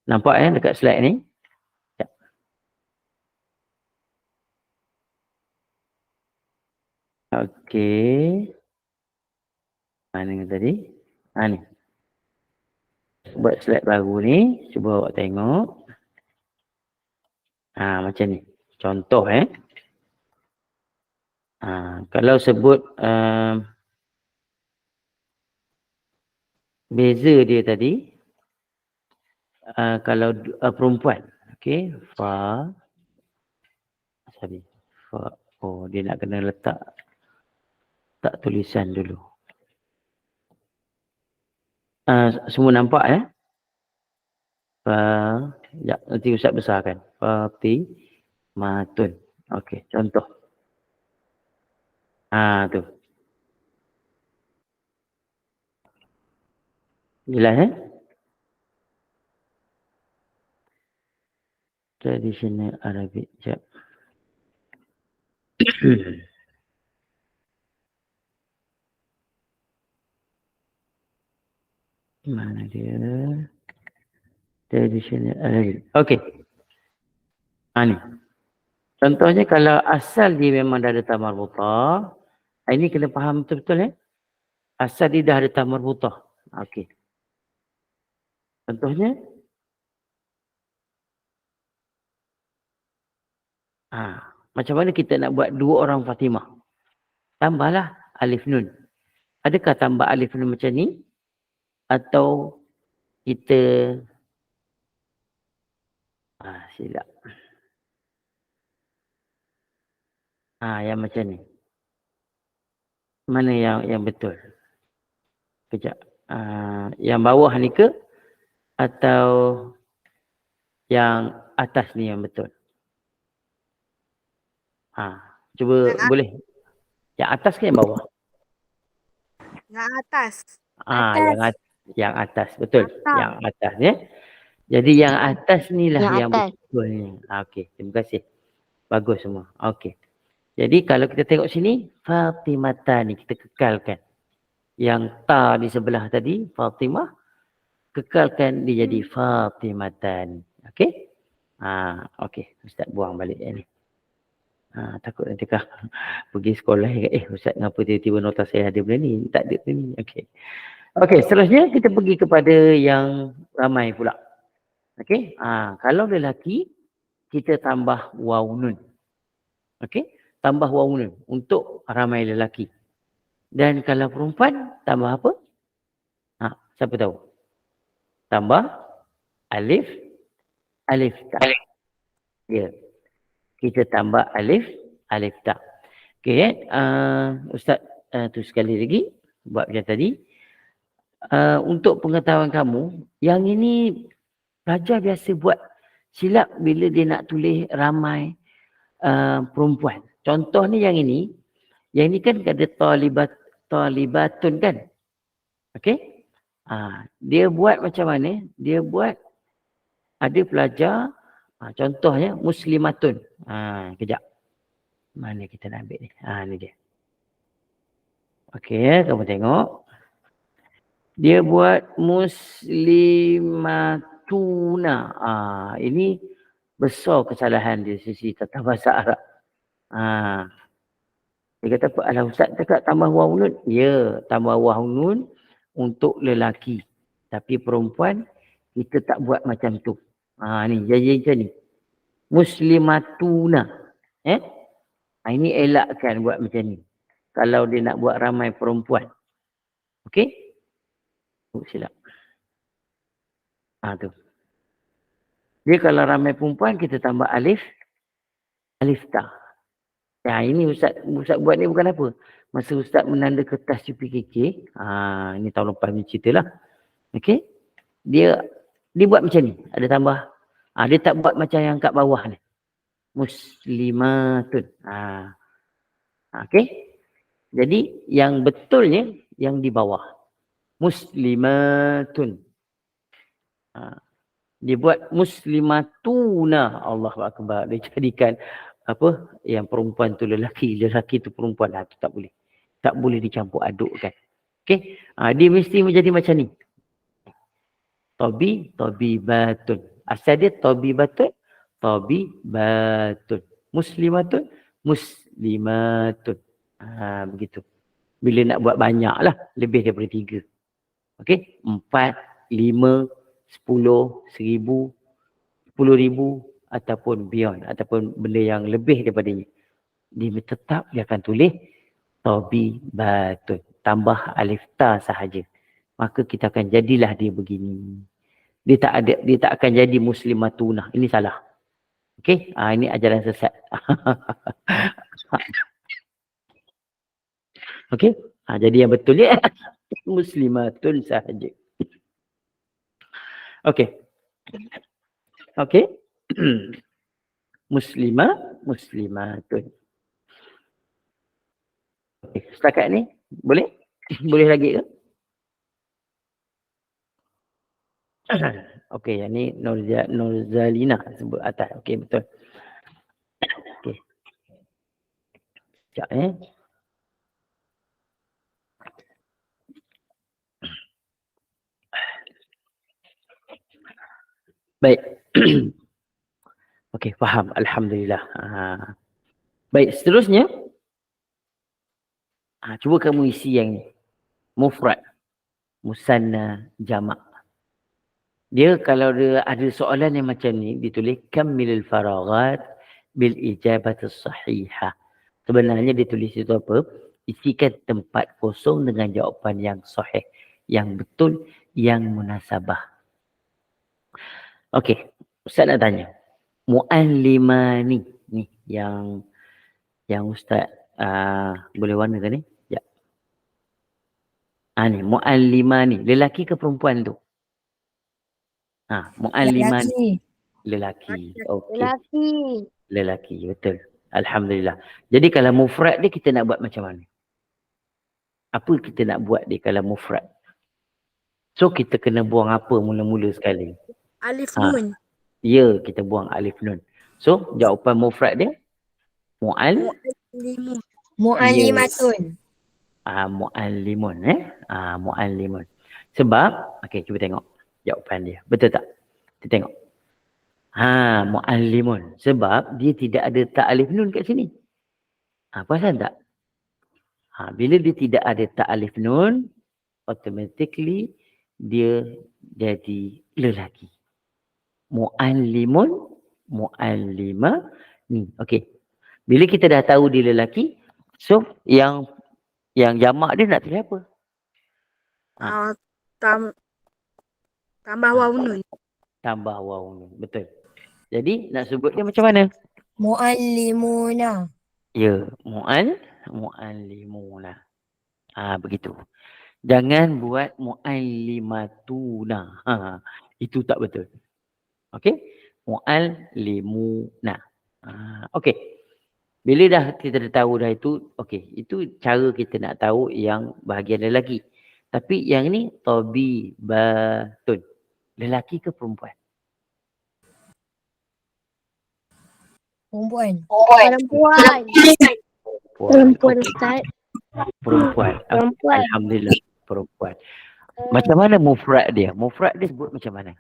Nampak dekat slide ni? Ya. Okey. Mana tadi? Ni. Buat slide baru ni, cuba awak tengok. Macam ni. Contoh kalau sebut beza dia tadi, kalau perempuan, okey, fa, dia nak kena letak tulisan dulu. Semua nampak nanti Ustaz besarkan. Fatimatun. Okey, contoh. Tu. Jelas Traditional Arabic. Sekejap. Mana dia? Traditional Arabic. Okey. Ni. Contohnya kalau asal dia memang dah ada ta marbutah, ini kena faham betul-betul Asal dia dah ada ta marbutah. Okey. Contohnya macam mana kita nak buat dua orang Fatimah? Tambahlah alif nun. Adakah tambah alif nun macam ni? Atau kita silap. Yang macam ni. Mana yang betul? Kejap. Yang bawah ni ke? Atau yang atas ni yang betul? Cuba boleh. Yang atas ke yang bawah? Yang atas. Yang atas. Betul. Yang atas Jadi yang atas ni lah yang betul ni. Okey. Terima kasih. Bagus semua. Okey. Jadi kalau kita tengok sini, Fatimatan ni kita kekalkan. Yang ta di sebelah tadi, Fatimah, kekalkan dia jadi Fatimatan. Okey? Okey. Ustaz buang balik ni. Takut nanti kah pergi sekolah. Ustaz kenapa tiba-tiba nota saya ada benda ni? Tak ada ni. Okey. Okey, seterusnya kita pergi kepada yang ramai pula. Okey? Kalau lelaki, kita tambah waw nun. Okey? Tambah waw nun untuk ramai lelaki. Dan kalau perempuan, tambah apa? Siapa tahu? Tambah alif ta. Ya. Kita tambah alif ta. Okey, Ustaz tu sekali lagi buat macam tadi. Untuk pengetahuan kamu, yang ini pelajar biasa buat silap bila dia nak tulis ramai perempuan. Contoh ni yang ini kan ada talibatun kan? Okey? Dia buat macam mana? Dia buat ada pelajar contohnya muslimatun. Kejap. Mana kita nak ambil ni? Ni dia. Okey, kamu tengok. Dia buat muslimatuna. Ini besar kesalahan di sisi tata bahasa Arab. Dia kata apa? Alah Ustaz cakap tambah waw nun. Ya, tambah waw nun untuk lelaki. Tapi perempuan kita tak buat macam tu. Ni jadi macam ni. Muslimatuna. Ini elakkan buat macam ni. Kalau dia nak buat ramai perempuan. Okey? Silap. Tu. Dia kalau ramai perempuan kita tambah alif ta. Ini Ustaz buat ni bukan apa. Masa Ustaz menanda kertas UPKK, ini tahun lepas ni cerita lah. Okey? Dia buat macam ni. Ada tambah. Dia tak buat macam yang kat bawah ni. Muslimatun. Okey? Jadi yang betulnya yang di bawah. Muslimatun. Dia buat muslimatuna. Allahu Akbar. Dia jadikan apa yang perempuan tu lelaki tu perempuan. Tu tak boleh. Tak boleh dicampur adukkan. Okey? Dia mesti menjadi macam ni. Tabibatun. Asal dia tabibatun. Muslimatun. Begitu. Bila nak buat banyak lah. Lebih daripada 3. Okey? 4, 5, 10, 1000, 10,000 ataupun beyond. Ataupun benda yang lebih daripadanya. Dia tetap dia akan tulis tabibatun. Tambah alif ta sahaja. Maka kita akan jadilah dia begini. Dia tak akan jadi muslimatuna. Ini salah. Okey? Ini ajaran sesat. Okey? Jadi yang betul dia muslimatun sahaja. Okey. Okey. Muslimatun. Okay. Setakat ni boleh? Boleh lagi ke? Okey, yang ni Nurzalina sebut atas. Okey, betul. Okey. Sekejap Baik. Okey, faham. Alhamdulillah. Baik, seterusnya. Cuba kamu isi yang ni. Mufrad. Musanna jamak. Dia kalau dia ada soalan yang macam ni, ditulis kammilil faraghat bil ijabatis sahihah. Sebenarnya ditulis itu apa? Isikan tempat kosong dengan jawapan yang sahih. Yang betul, yang munasabah. Okey, Ustaz nak tanya. Mu'allimani ni yang Ustaz boleh warnakan ni? Ya. Ni mu'allimani, lelaki ke perempuan tu? Mu'allimani. Lelaki. Okey. Lelaki, betul. Alhamdulillah. Jadi kalau mufrad dia kita nak buat macam mana? Apa kita nak buat dia kalau mufrad? So kita kena buang apa mula-mula sekali? Alif nun. Ya, kita buang alif nun. So jawapan mufrad dia Mu'allimun. Mu'allimatun. Mu'allimun mu'allimun. Sebab okey, cuba tengok jawapan dia. Betul tak? Kita tengok. Mu'allimun. Sebab dia tidak ada tak alif nun kat sini. Perasan tak? Bila dia tidak ada tak alif nun, automatically dia jadi lelaki. Mu'allimun, mu'allima ni. Okey. Bila kita dah tahu dia lelaki, so yang jamak dia nak tulis apa? Tambah waw nun. Tambah waw nun. Betul. Jadi nak sebut dia macam mana? Mu'allimuna. Ya, mu'allimuna. Begitu. Jangan buat mu'allimatuna. Itu tak betul. Okey? Mu'allimuna. Okey. Bila dah kita dah tahu dah itu, okey, itu cara kita nak tahu yang bahagian lelaki. Tapi yang ni tabibatun. Lelaki ke perempuan? Perempuan. Perempuan. Perempuan Ustaz. Perempuan. Perempuan. Alhamdulillah. Perempuan. Macam mana mufrad dia? Mufrad dia sebut macam mana?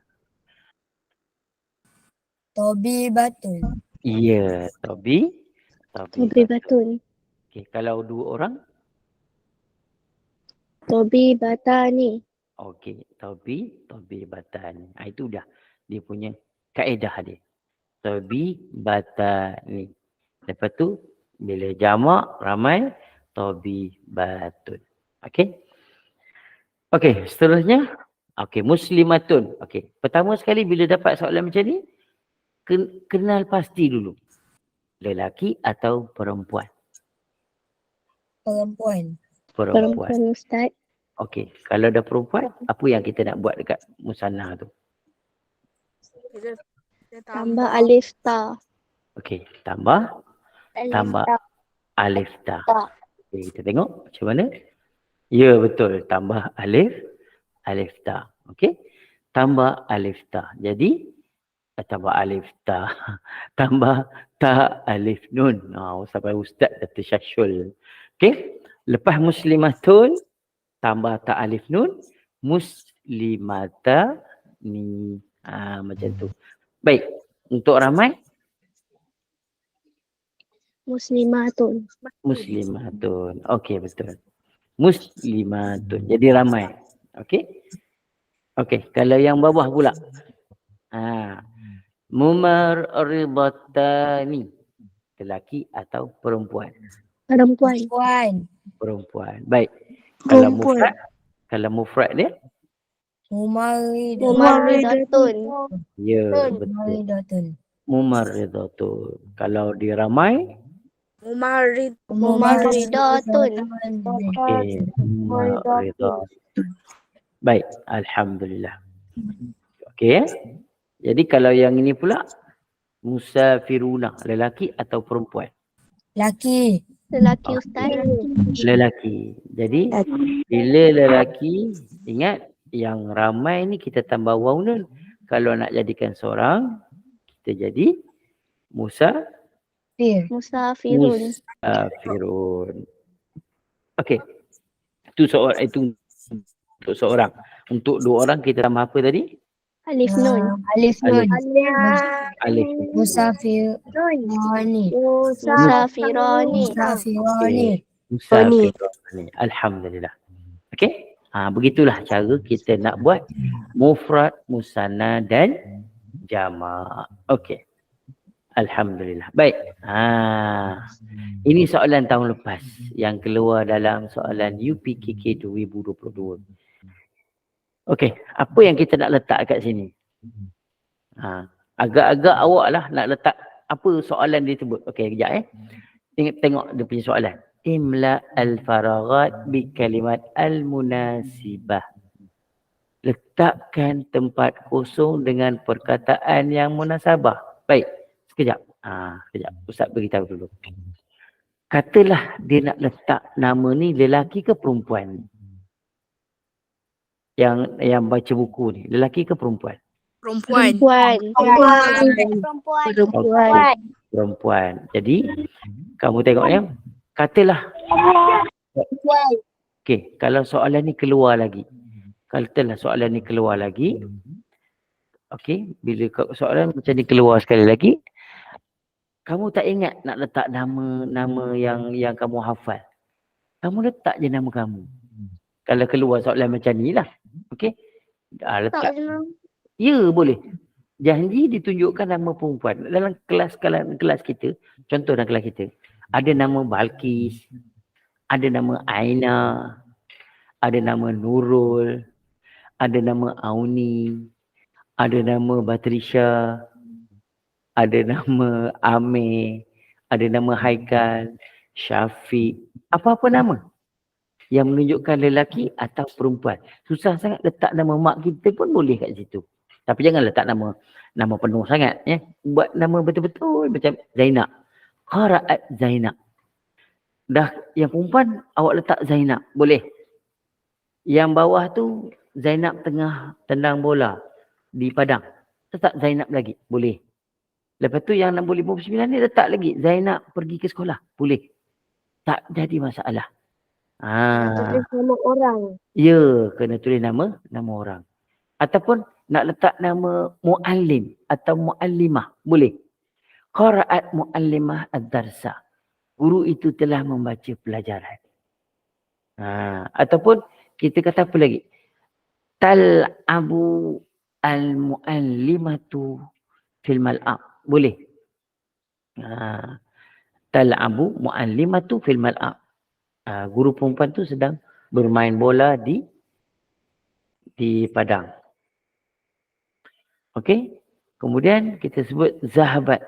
Tabibatun. Ya, Tabibatun. Okey, kalau dua orang? Tabibatani. Okey, tabibatan. Itu dah dia punya kaedah dia. Tabibatani. Lepas tu bila jamak ramai tabibatun. Okey. Okey, seterusnya muslimatun. Okey, pertama sekali bila dapat soalan macam ni kenal pasti dulu. Lelaki atau perempuan? Perempuan. Perempuan. Ustaz. Okey, kalau dah perempuan, apa yang kita nak buat dekat musanna tu? Kita Tambah alif ta. Okey, tambah alif ta. Okey, kita tengok macam mana? Ya, betul. Tambah alif ta. Okey. Tambah alif ta. Jadi tambah alif ta. Tambah ta alif nun. Sampai ustaz dah tersyasyul. Okey. Lepas muslimatun tambah ta alif nun, muslimata ni. Macam tu. Baik. Untuk ramai Muslimatun. muslimatun. Okey, betul. Muslimatun. Jadi ramai. Okey. Okey, kalau yang bawah pula. Mumarridatani. Lelaki atau perempuan? Perempuan. Perempuan. Perempuan. Baik. Kalau mufrad dia? Mumarridatun. Ya, betul. Mumarridatun. Mumarridatun. Kalau diramai? Mumarridatun. Okey. Mumarridatun. Baik. Alhamdulillah. Okey. Jadi kalau yang ini pula, musafiruna. Lelaki atau perempuan? Laki. Lelaki Ustaz. Lelaki. Jadi bila lelaki, ingat yang ramai ni kita tambah waw nun. Kalau nak jadikan seorang, kita jadi Fir. Musafirun. musafirun. Okey. Itu untuk seorang. Untuk dua orang kita tambah apa tadi? Alif nun. Alif nun. Alif. Musafirani. Musafirani. Musafirani. Musafirun. Alhamdulillah. Okey. Begitulah cara kita nak buat mufrad, musanna dan jamak. Okey. Alhamdulillah. Baik. Ini soalan tahun lepas yang keluar dalam soalan UPKK 2022. Okey, apa yang kita nak letak kat sini? Agak-agak awak lah nak letak apa soalan dia sebut. Okey, kejap tengok dia punya soalan. Imla al-faraghat bi kalimat al-munasibah. Letakkan tempat kosong dengan perkataan yang munasabah. Baik, sekejap. Sekejap. Ustaz beritahu dulu. Katalah dia nak letak nama ni lelaki ke perempuan? Yang baca buku ni, lelaki ke perempuan? Perempuan. Jadi kamu tengok ya. Katalah. Okey, kalau soalan ni keluar lagi. Katalah soalan ni keluar lagi. Okey, bila soalan macam ni keluar sekali lagi, kamu tak ingat nak letak nama yang kamu hafal. Kamu letak je nama kamu. Kalau keluar soalan macam ni lah. Okey. Letak. Ya, boleh. Janji ditunjukkan nama perempuan. Dalam kelas kita, contoh dalam kelas kita, ada nama Balkis, ada nama Aina, ada nama Nurul, ada nama Auni, ada nama Batrisha, ada nama Amir, ada nama Haikal, Syafiq, apa-apa nama. yang menunjukkan lelaki atau perempuan. Susah sangat letak nama mak kita pun boleh kat situ. Tapi jangan letak nama penuh sangat. Ya. Buat nama betul-betul macam Zainab. Qara'at Zainab. Dah yang perempuan awak letak Zainab. Boleh. Yang bawah tu Zainab tengah tendang bola di padang. Letak Zainab lagi. Boleh. Lepas tu yang 69 ni letak lagi Zainab pergi ke sekolah. Boleh. Tak jadi masalah. Tulis nama orang. Ya, kena tulis nama orang. Ataupun nak letak nama muallim atau muallimah. Boleh. Qara'at muallimah ad-darsa. Guru itu telah membaca pelajaran. Ataupun kita kata apa lagi? Tal'abu al-muallimatu fil mal'ab. Boleh. Tal'abu muallimatu fil mal'ab. Guru perempuan tu sedang bermain bola di padang. Okey. Kemudian kita sebut zahabat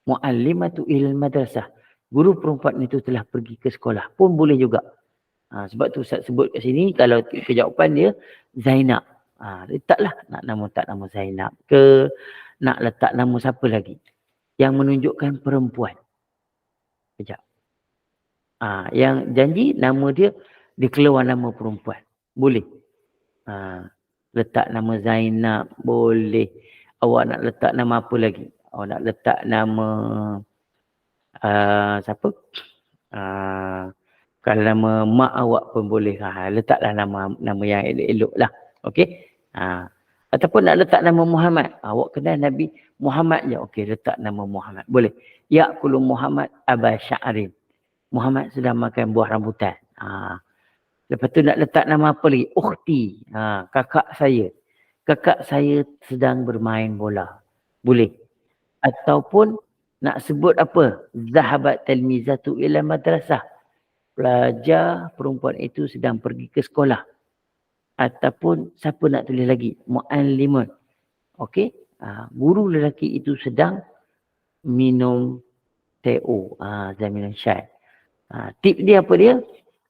muallimatu ilal madrasah. Guru perempuan itu telah pergi ke sekolah. Pun boleh juga. Sebab tu Ustaz sebut kat sini kalau kejawapan dia Zainab. Letaklah nak nama Zainab ke, nak letak nama siapa lagi yang menunjukkan perempuan. Kejap. Yang janji nama dia keluar nama perempuan. Boleh. Letak nama Zainab. Boleh. Awak nak letak nama apa lagi? Awak nak letak nama siapa? Kalau nama mak awak pun boleh. Letaklah nama yang elok-elok lah. Okey. Ataupun nak letak nama Muhammad. Awak kenal Nabi Muhammad je. Okey, letak nama Muhammad. Boleh. Ya'kulu Muhammad Aba Sya'rin. Muhammad sedang makan buah rambutan. Lepas tu nak letak nama apa lagi? Ukhti. Kakak saya. Kakak saya sedang bermain bola. Boleh. Ataupun nak sebut apa? Zahabat talmizatu ila madrasah. Pelajar perempuan itu sedang pergi ke sekolah. Ataupun siapa nak tulis lagi? Mu'allimun. Okey. Guru lelaki itu sedang minum teh. Minum syai. Tip dia apa dia?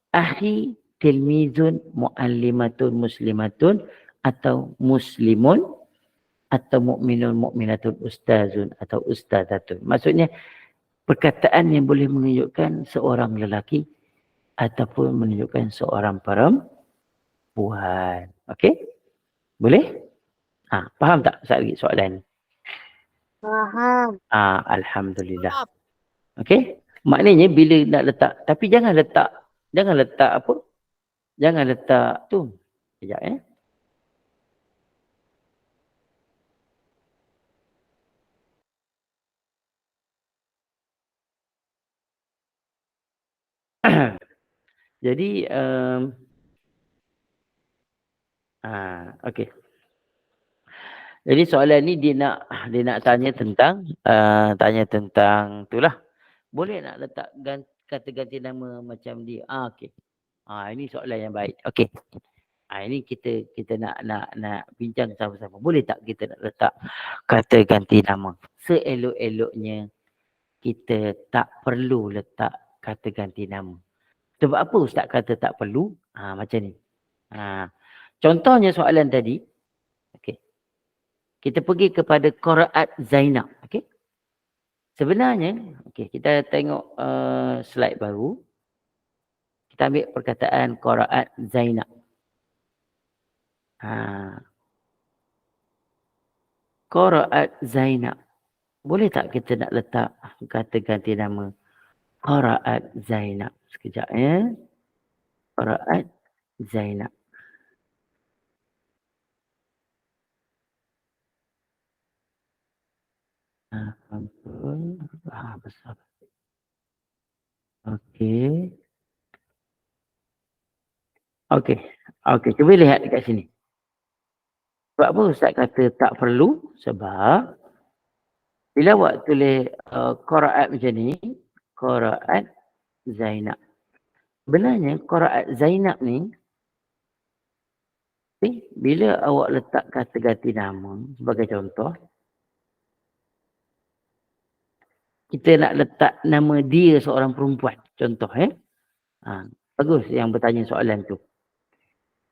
Akhi tilmizun mu'allimatun muslimatun atau muslimun atau mu'minun mu'minatun ustazun atau ustazatun. Maksudnya perkataan yang boleh menunjukkan seorang lelaki ataupun menunjukkan seorang perempuan. Okey? Boleh? Faham tak soalan ni? Faham. Alhamdulillah. Okey? Maknanya bila nak letak, tapi jangan letak apa? Jangan letak tu. Sekejap ya. Jadi okey. Jadi soalan ni dia nak tanya tentang itulah. Boleh nak letak kata ganti nama macam dia. Okey. Ini soalan yang baik. Okey. Ini kita nak bincang sama-sama. Boleh tak kita nak letak kata ganti nama? Seelok-eloknya kita tak perlu letak kata ganti nama. Sebab apa Ustaz kata tak perlu? Macam ni. Contohnya soalan tadi. Okey. Kita pergi kepada Qara'at Zainab. Okey. Sebenarnya, okey, kita tengok slide baru. Kita ambil perkataan Qara'at Zainab. Qara'at Zainab. Boleh tak kita nak letak kata ganti nama Qara'at Zainab? Sekejap ya. Qara'at Zainab. Besar. Okey. Okey, cuba lihat dekat sini. Sebab apa Ustaz kata tak perlu? Sebab bila awak tulis Qara'at macam ni, Qara'at Zainab. Sebenarnya Qara'at Zainab ni, bila awak letak kata ganti nama, sebagai contoh, kita nak letak nama dia seorang perempuan. Contoh Bagus yang bertanya soalan tu.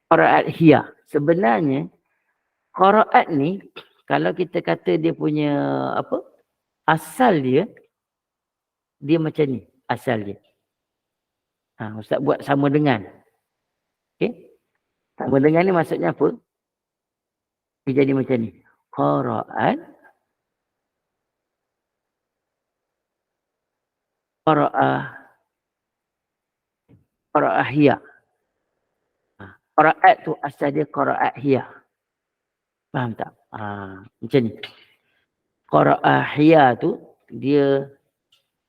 Qiraat hiya. Sebenarnya qiraat ni kalau kita kata dia punya apa? Asal dia macam ni asal dia. Ustaz buat sama dengan. Okey? Sama dengan ni maksudnya apa? Dia jadi macam ni. Qiraat qiraat hiya. Qiraat tu asal dia qiraat hiya. Faham tak? Macam ni. Qiraat hiya tu dia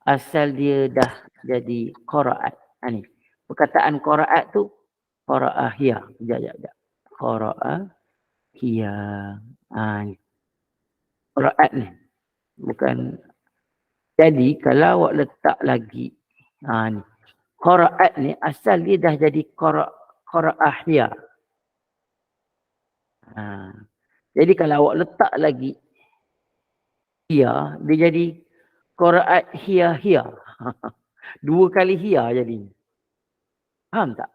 asal dia dah jadi qiraat. Ni. Perkataan qiraat tu qiraat hiya. Sekejap. Qiraat hiya. Ni. Qiraat ni. Bukan. Jadi kalau awak letak lagi ni. Qiraat ni asal dia dah jadi qiraat hiya. Jadi kalau awak letak lagi hiya, dia jadi qiraat hiya. 2 kali hiya jadinya. Faham tak?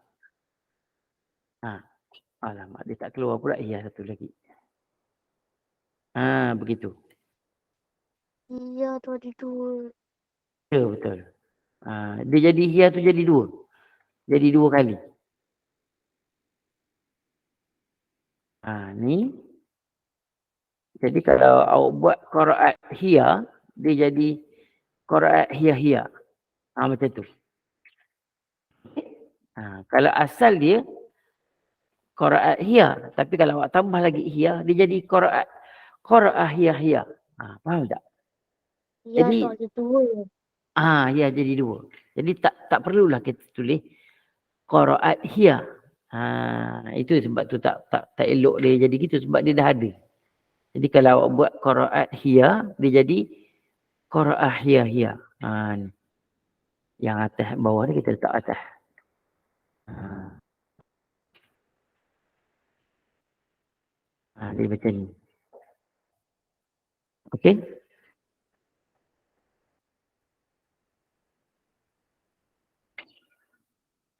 Alamak, dia tak keluar pula hiya satu lagi. Begitu. Iya tadi tu. Ya, betul. Dia jadi hiya tu jadi 2. Jadi 2 kali. Ni. Jadi kalau awak buat qiraat hiya, dia jadi qiraat hiya. Macam tu. Kalau asal dia qiraat hiya, tapi kalau awak tambah lagi hiya, dia jadi qiraat hiya. Faham tak? Iya Jadi tadi tu. ya jadi 2. Jadi tak perlulah kita tulis qiraat hiya. Itu sebab tu tak elok dia jadi gitu sebab dia dah ada. Jadi kalau awak buat qiraat hiya, dia jadi qiraat hiya. Ni. Yang atas bawah ni kita letak atas. Dia macam ni. Okey?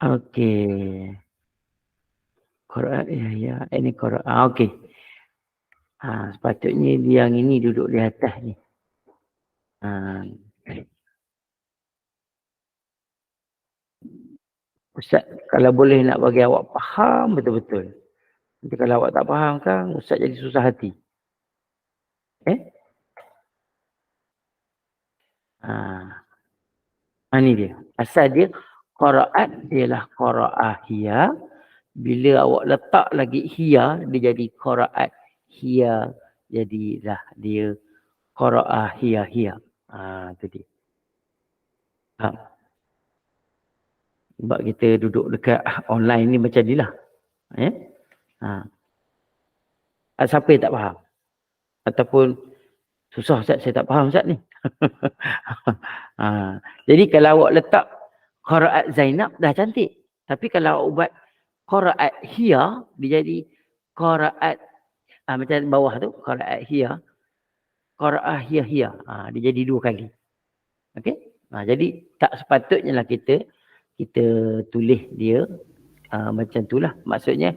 Okey. Qiraat hiya. Ini qiraat. Okey. Sepatutnya dia yang ini duduk di atas ni. Ustaz, kalau boleh nak bagi awak faham betul-betul. Nanti kalau awak tak faham kan, Ustaz jadi susah hati. Ni dia. Asal dia, qiraat ialah qiraat hiya. Bila awak letak lagi hiya, dia jadi qiraat hiya. Jadilah dia qiraat hiya. Tu dia. Faham? Sebab kita duduk dekat online ni macam ni lah. Siapa yang tak faham? Ataupun susah Ustaz, saya tak faham Ustaz ni. Jadi kalau awak letak qiraat Zainab dah cantik. Tapi kalau awak buat qiraat hiya, dia jadi qiraat macam bawah tu, qiraat hiya. Qiraat hiya. Dia jadi 2 kali. Okey? Jadi tak sepatutnya lah kita tulis dia macam tu lah. Maksudnya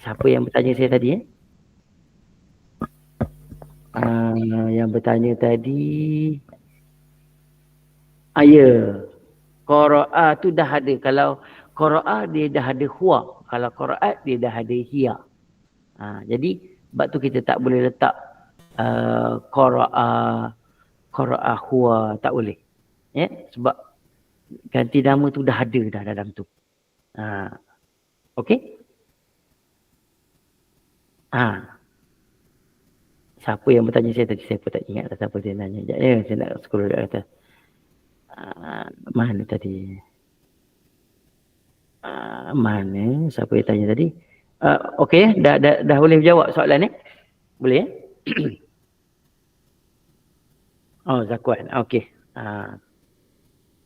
siapa yang bertanya saya tadi? Yang bertanya tadi ya. Qiraat tu dah ada. Kalau qiraat dia dah ada huwa. Kalau qiraat dia dah ada hiya. Jadi sebab tu kita tak boleh letak qiraat huwa, tak boleh. Sebab ganti nama tu dah ada dah dalam tu. Okey? Siapa yang bertanya saya tadi? Saya pun tak ingat dah siapa dia nanya. Sekejap saya nak scroll kat atas. Mana tadi? Mana? Siapa yang tanya tadi? Okey, dah boleh jawab soalan ni? Boleh Zakwan. Okey.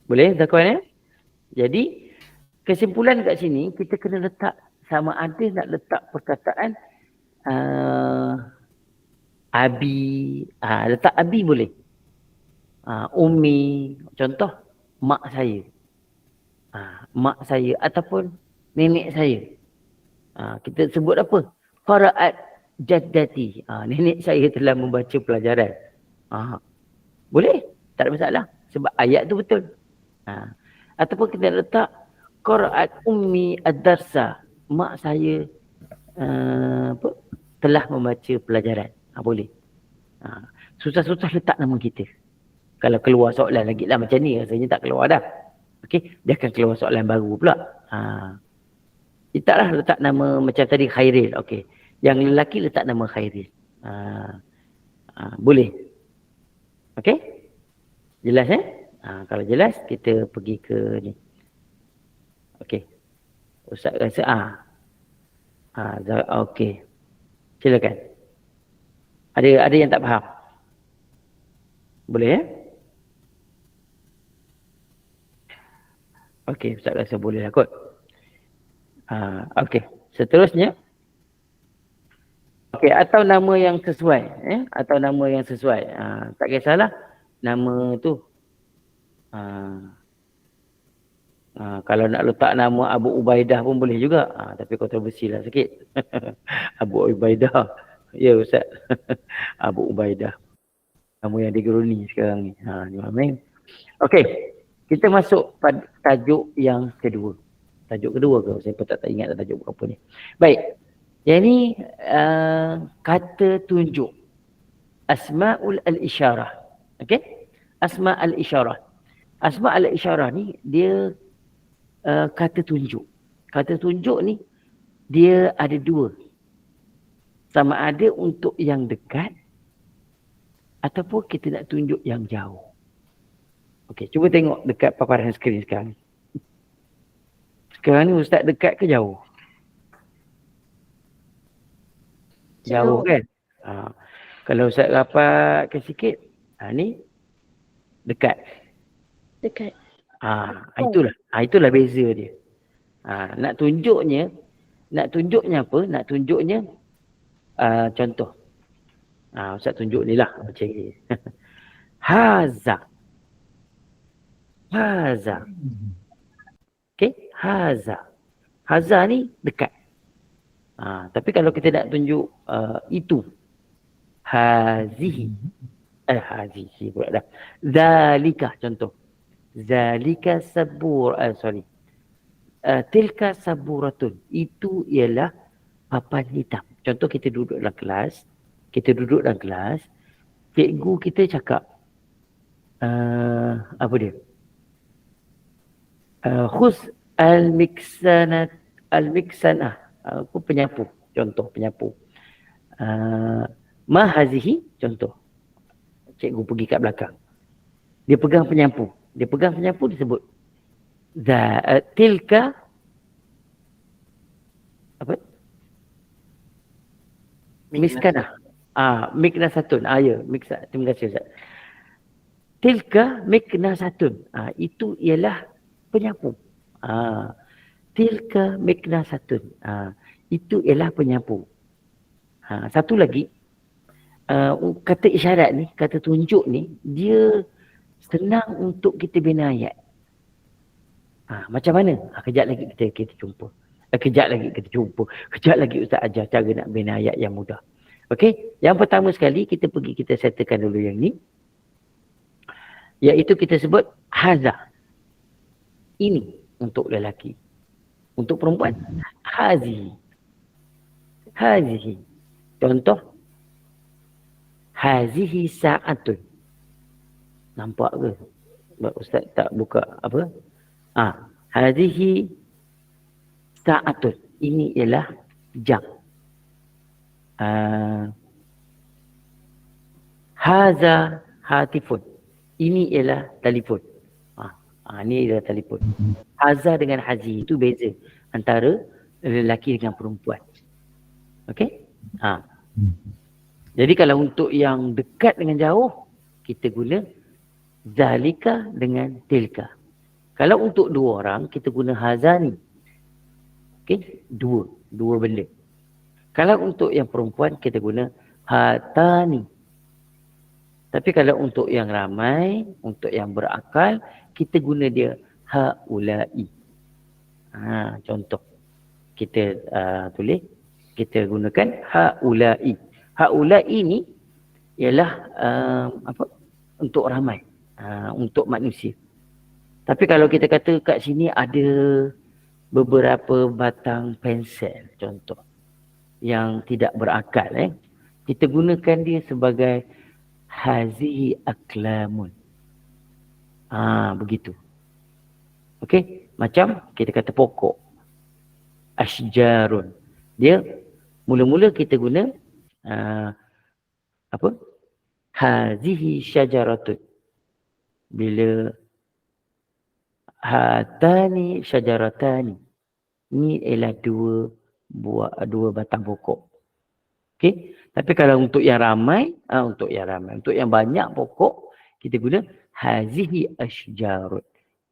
Boleh Zakwan Jadi, kesimpulan kat sini, kita kena letak sama ada nak letak perkataan abi. Letak abi boleh. Umi. Contoh, mak saya. mak saya ataupun nenek saya. Kita sebut apa? Qara'at jaddati. Nenek saya telah membaca pelajaran. Boleh? Tak ada masalah. Sebab ayat tu betul. Ataupun kita letak Qara'at ummi ad-darsa. Mak saya telah membaca pelajaran. Boleh. Susah-susah letak nama kita. Kalau keluar soalan lagi lah macam ni, rasanya tak keluar dah. Okey, dia akan keluar soalan baru pula. Letaklah letak nama macam tadi Khairil. Okey. Yang lelaki letak nama Khairil. Boleh. Okey? Jelas kalau jelas kita pergi ke ni. Okey. Ustaz rasa okey. Silakan. Ada yang tak faham? Boleh Okey, Ustaz rasa boleh lah kot. Okey, seterusnya. Okey, atau nama yang sesuai. Atau nama yang sesuai. Tak kisahlah. Nama tu. Kalau nak letak nama Abu Ubaidah pun boleh juga. Tapi kontroversi lah sikit. Abu Ubaidah. Ya Ustaz. Abu Ubaidah. Nama yang digeruni sekarang ni. Ni okey. Kita masuk pada tajuk yang kedua. Tajuk kedua ke? Saya pun tak ingat tajuk apa ni. Baik. Yang ni kata tunjuk. Asma'ul al-isyarah. Okey? Asma' al-isyarah. Asma' al-isyarah ni dia kata tunjuk. Kata tunjuk ni dia ada dua. Sama ada untuk yang dekat ataupun kita nak tunjuk yang jauh. Okey, cuba tengok dekat paparan skrin sekarang ni. Sekarang ni Ustaz dekat ke jauh? Jauh kan? Kalau Ustaz rapatkan sikit, ni dekat. Dekat. Itulah beza dia. Nak tunjuknya apa? Nak tunjuknya contoh. Ustaz tunjuk ni lah macam ni. Haza. Okey, haza. Haza ni dekat. Tapi kalau kita nak tunjuk itu. Hazihi. Hazihi pula dah. Zalika contoh. Zalika tilka saburatun. Itu ialah papan hitam. Contoh kita duduk dalam kelas. Cikgu kita cakap. Apa dia? Khus al-miksanah. Aku penyapu. Contoh penyapu. Ma hazihi. Contoh. Cikgu pergi kat belakang. Dia pegang penyapu. Disebut. Tilka. Apa? Miskanah. Miknasatun. Ya. Terima kasih Ustaz. Tilka miknasatun. Itu ialah penyapu. Tilka miknasatun. Itu ialah penyapu. Satu lagi. Kata isyarat ni, kata tunjuk ni, dia senang untuk kita bina ayat. Macam mana? Kejap lagi kita jumpa. Kejap lagi Ustaz ajar cara nak bina ayat yang mudah. Okey, yang pertama sekali kita settlekan dulu yang ni. Iaitu kita sebut haza. Ini untuk lelaki. Untuk perempuan, hazihi. Contoh, hazihi sa'atun. Nampak ke? Ustaz tak buka apa? Hazihi sa'atun. Ini ialah jam. Haza hatifun. Ini ialah telefon. Ini ialah telefon. Haza dengan hazi itu beza antara lelaki dengan perempuan. Okey? Jadi kalau untuk yang dekat dengan jauh, kita guna zalika dengan tilka. Kalau untuk dua orang, kita guna hazani. Okey? Dua benda. Kalau untuk yang perempuan, kita guna hatani. Tapi kalau untuk yang ramai, untuk yang berakal, kita guna dia haulai. Contoh kita tulis, kita gunakan haula'i. Haula'i ni ialah untuk ramai, untuk manusia. Tapi kalau kita kata kat sini ada beberapa batang pensel contoh yang tidak berakal, kita gunakan dia sebagai hazihi aklamun. Begitu. Okey, macam kita kata pokok, ashjarun. Dia mula-mula kita guna hazihi syajaratun. Bila hatani syajaratani, ini ialah dua batang pokok. Okey, tapi kalau untuk yang ramai, untuk yang banyak pokok, kita guna hazihi ashjarun.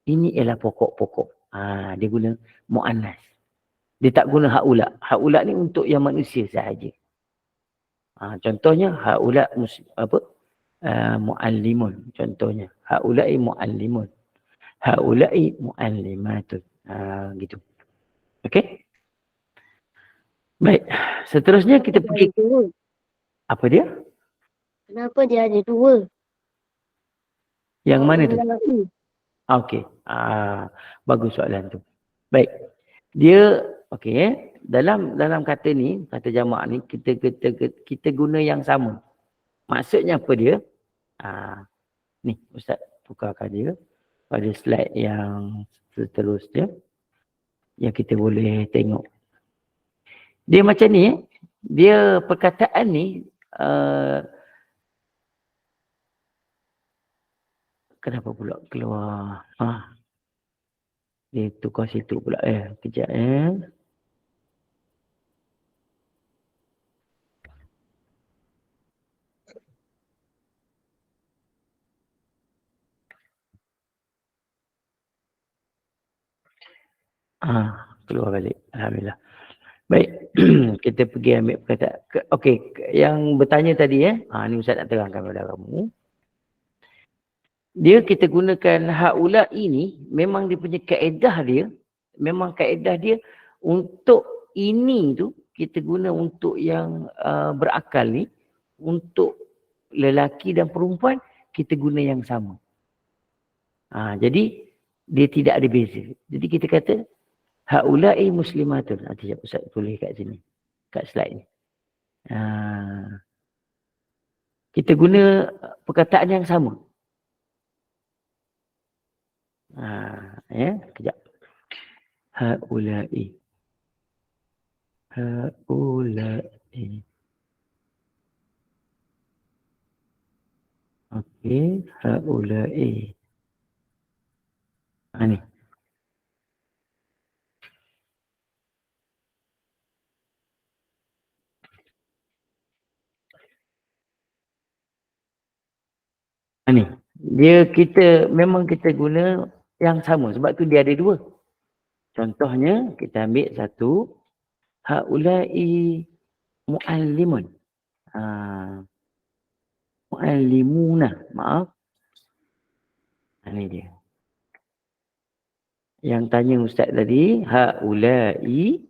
Ini ialah pokok-pokok. Dia guna muannas. Dia tak guna haula. Haula ni untuk yang manusia sahaja. Contohnya haula muallimun. Contohnya haula'i muallimun. Haula'i muallimatun. Gitu. Okey? Baik. Seterusnya kita pergi. Apa dia? Kenapa dia ada dua? Yang mana tu? Haula'i. Okey. Bagus soalan tu. Baik. Dia dalam kata ni, kata jamak ni kita guna yang sama. Maksudnya apa dia? Ni Ustaz tukarkan dia pada slide yang seterusnya yang kita boleh tengok. Dia macam ni, dia perkataan ni kenapa pula keluar? Dia tukar situ pula. Kejap keluar balik. Alhamdulillah. Baik, kita pergi ambil perkataan. Okey, yang bertanya tadi ni Ustaz nak terangkan kepada kamu. Dia kita gunakan haula ini, memang dia punya kaedah dia, untuk ini tu kita guna untuk yang berakal ni, untuk lelaki dan perempuan kita guna yang sama. Jadi dia tidak ada beza. Jadi kita kata haula'i muslimatun. Sekejap Ustaz tulis kat sini, kat slide ni. Kita guna perkataan yang sama. Kejap. Haula'i. Okey, haula'i. Ni. Ni. Memang kita guna yang sama sebab tu dia ada dua. Contohnya kita ambil satu, haula'i muallimun. Muallimuna, maaf. Ini dia. Yang tanya Ustaz tadi, haula'i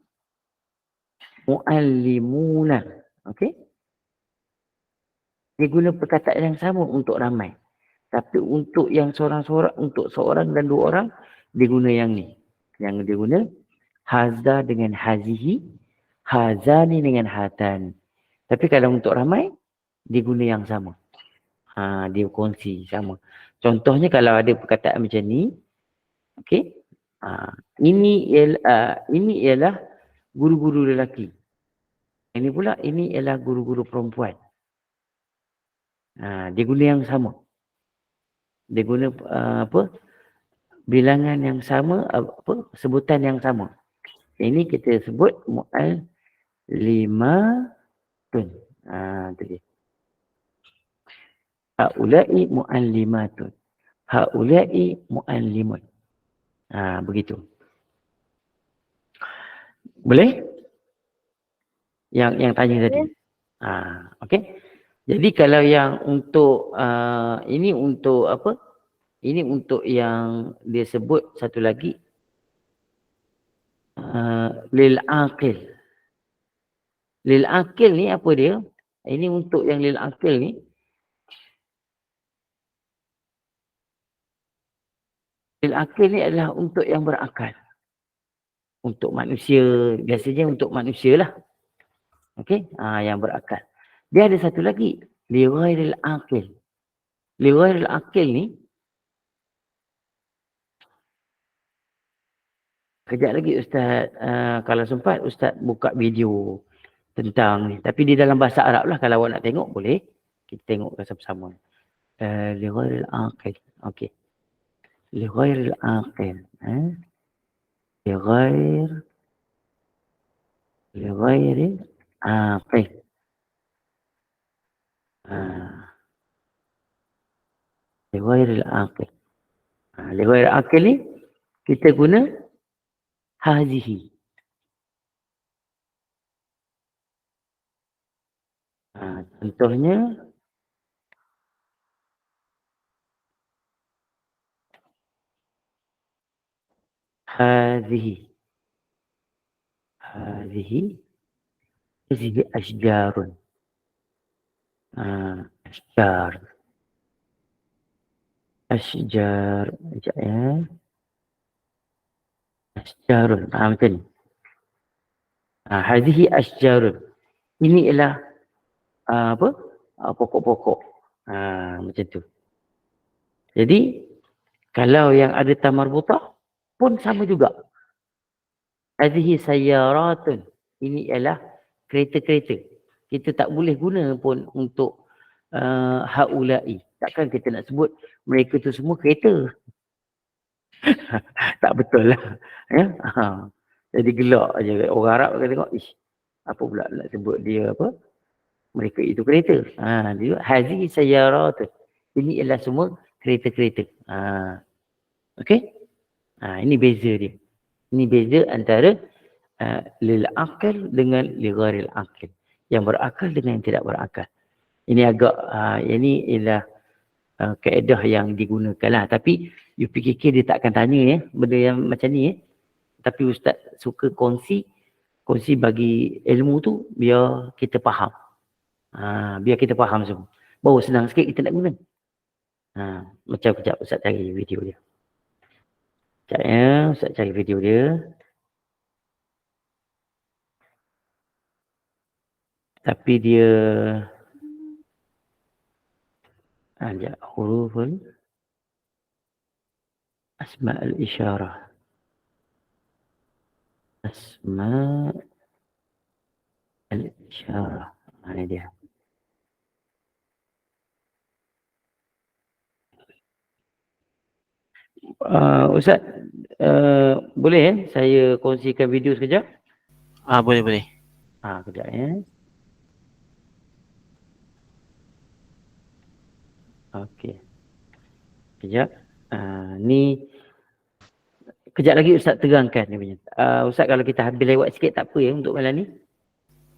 muallimuna. Okey? Dia guna perkataan yang sama untuk ramai. Tapi untuk yang seorang-seorang, untuk seorang dan dua orang, dia guna yang ni. Yang dia guna haza dengan hazihi, hazani dengan hatan. Tapi kalau untuk ramai, dia guna yang sama. Dia kongsi sama. Contohnya kalau ada perkataan macam ni, okey, ini ialah guru-guru lelaki. Ini pula ini ialah guru-guru perempuan. Dia guna yang sama. Dia guna bilangan yang sama, sebutan yang sama. Ini kita sebut mu'allimatun. Itu dia. Haula'i mu'allimatun. Haula'i mu'allimun. Begitu. Boleh? Yang tanya tadi. Okey. Jadi kalau yang untuk ini untuk apa? Ini untuk yang dia sebut satu lagi. lil aqil. Lil aqil ni apa dia? Ini untuk yang lil aqil ni. Lil aqil ni adalah untuk yang berakal. Untuk manusia, biasanya untuk manusia lah. Okey, yang berakal. Dia ada satu lagi, li ghairil aqil. Li ghairil aqil ni, kejap lagi Ustaz, kalau sempat Ustaz buka video tentang ni. Tapi di dalam bahasa Arab lah, kalau awak nak tengok boleh. Kita tengok sama-sama. Li ghairil aqil. Okey. Li ghairil aqil. Li ghairil aqil. Li ghairil aqil. Li ghairil aqil ni kita guna hazihi. Contohnya hazihi. Hazihi ashjarun. Ashjar. Ashjar. Sekejap ya. Ashjarun. Macam ni. Hazihi ashjarun. Ini ialah pokok-pokok. Macam tu. Jadi, kalau yang ada tamarbutah pun sama juga. Hazihi sayyaratun. Ini ialah kereta-kereta. Kita tak boleh guna pun untuk haulai. Takkan kita nak sebut mereka tu semua kereta. Tak betul lah. Ya? Jadi gelak aja. Orang Arab akan tengok, apa pula nak sebut dia apa? Mereka itu kereta. Dia hazihi sayyaratun. Ini ialah semua kereta-kereta. Okey? Ini beza dia. Ini beza antara lil aqil dengan li ghairil aqil. Yang berakal dengan yang tidak berakal. Ini agak, ini ialah kaedah yang digunakan lah. Tapi UPKK dia tak akan tanya ya, benda yang macam ni ya. Tapi Ustaz suka kongsi bagi ilmu tu biar kita faham. Biar kita faham semua. Baru senang sikit kita nak guna. Macam kejap Ustaz cari video dia. Sekejap ya, Ustaz cari video dia. Tapi dia ada huruful asma' al-isyarah. Asma' al-isyarah. Ini dia. Ustaz, boleh ya saya kongsikan video sekejap? Boleh. Kejap ya. Okey. Kejap. Ni kejap lagi Ustaz terangkan ni punya. Ustaz kalau kita habis lewat sikit tak apa ya untuk malam ni?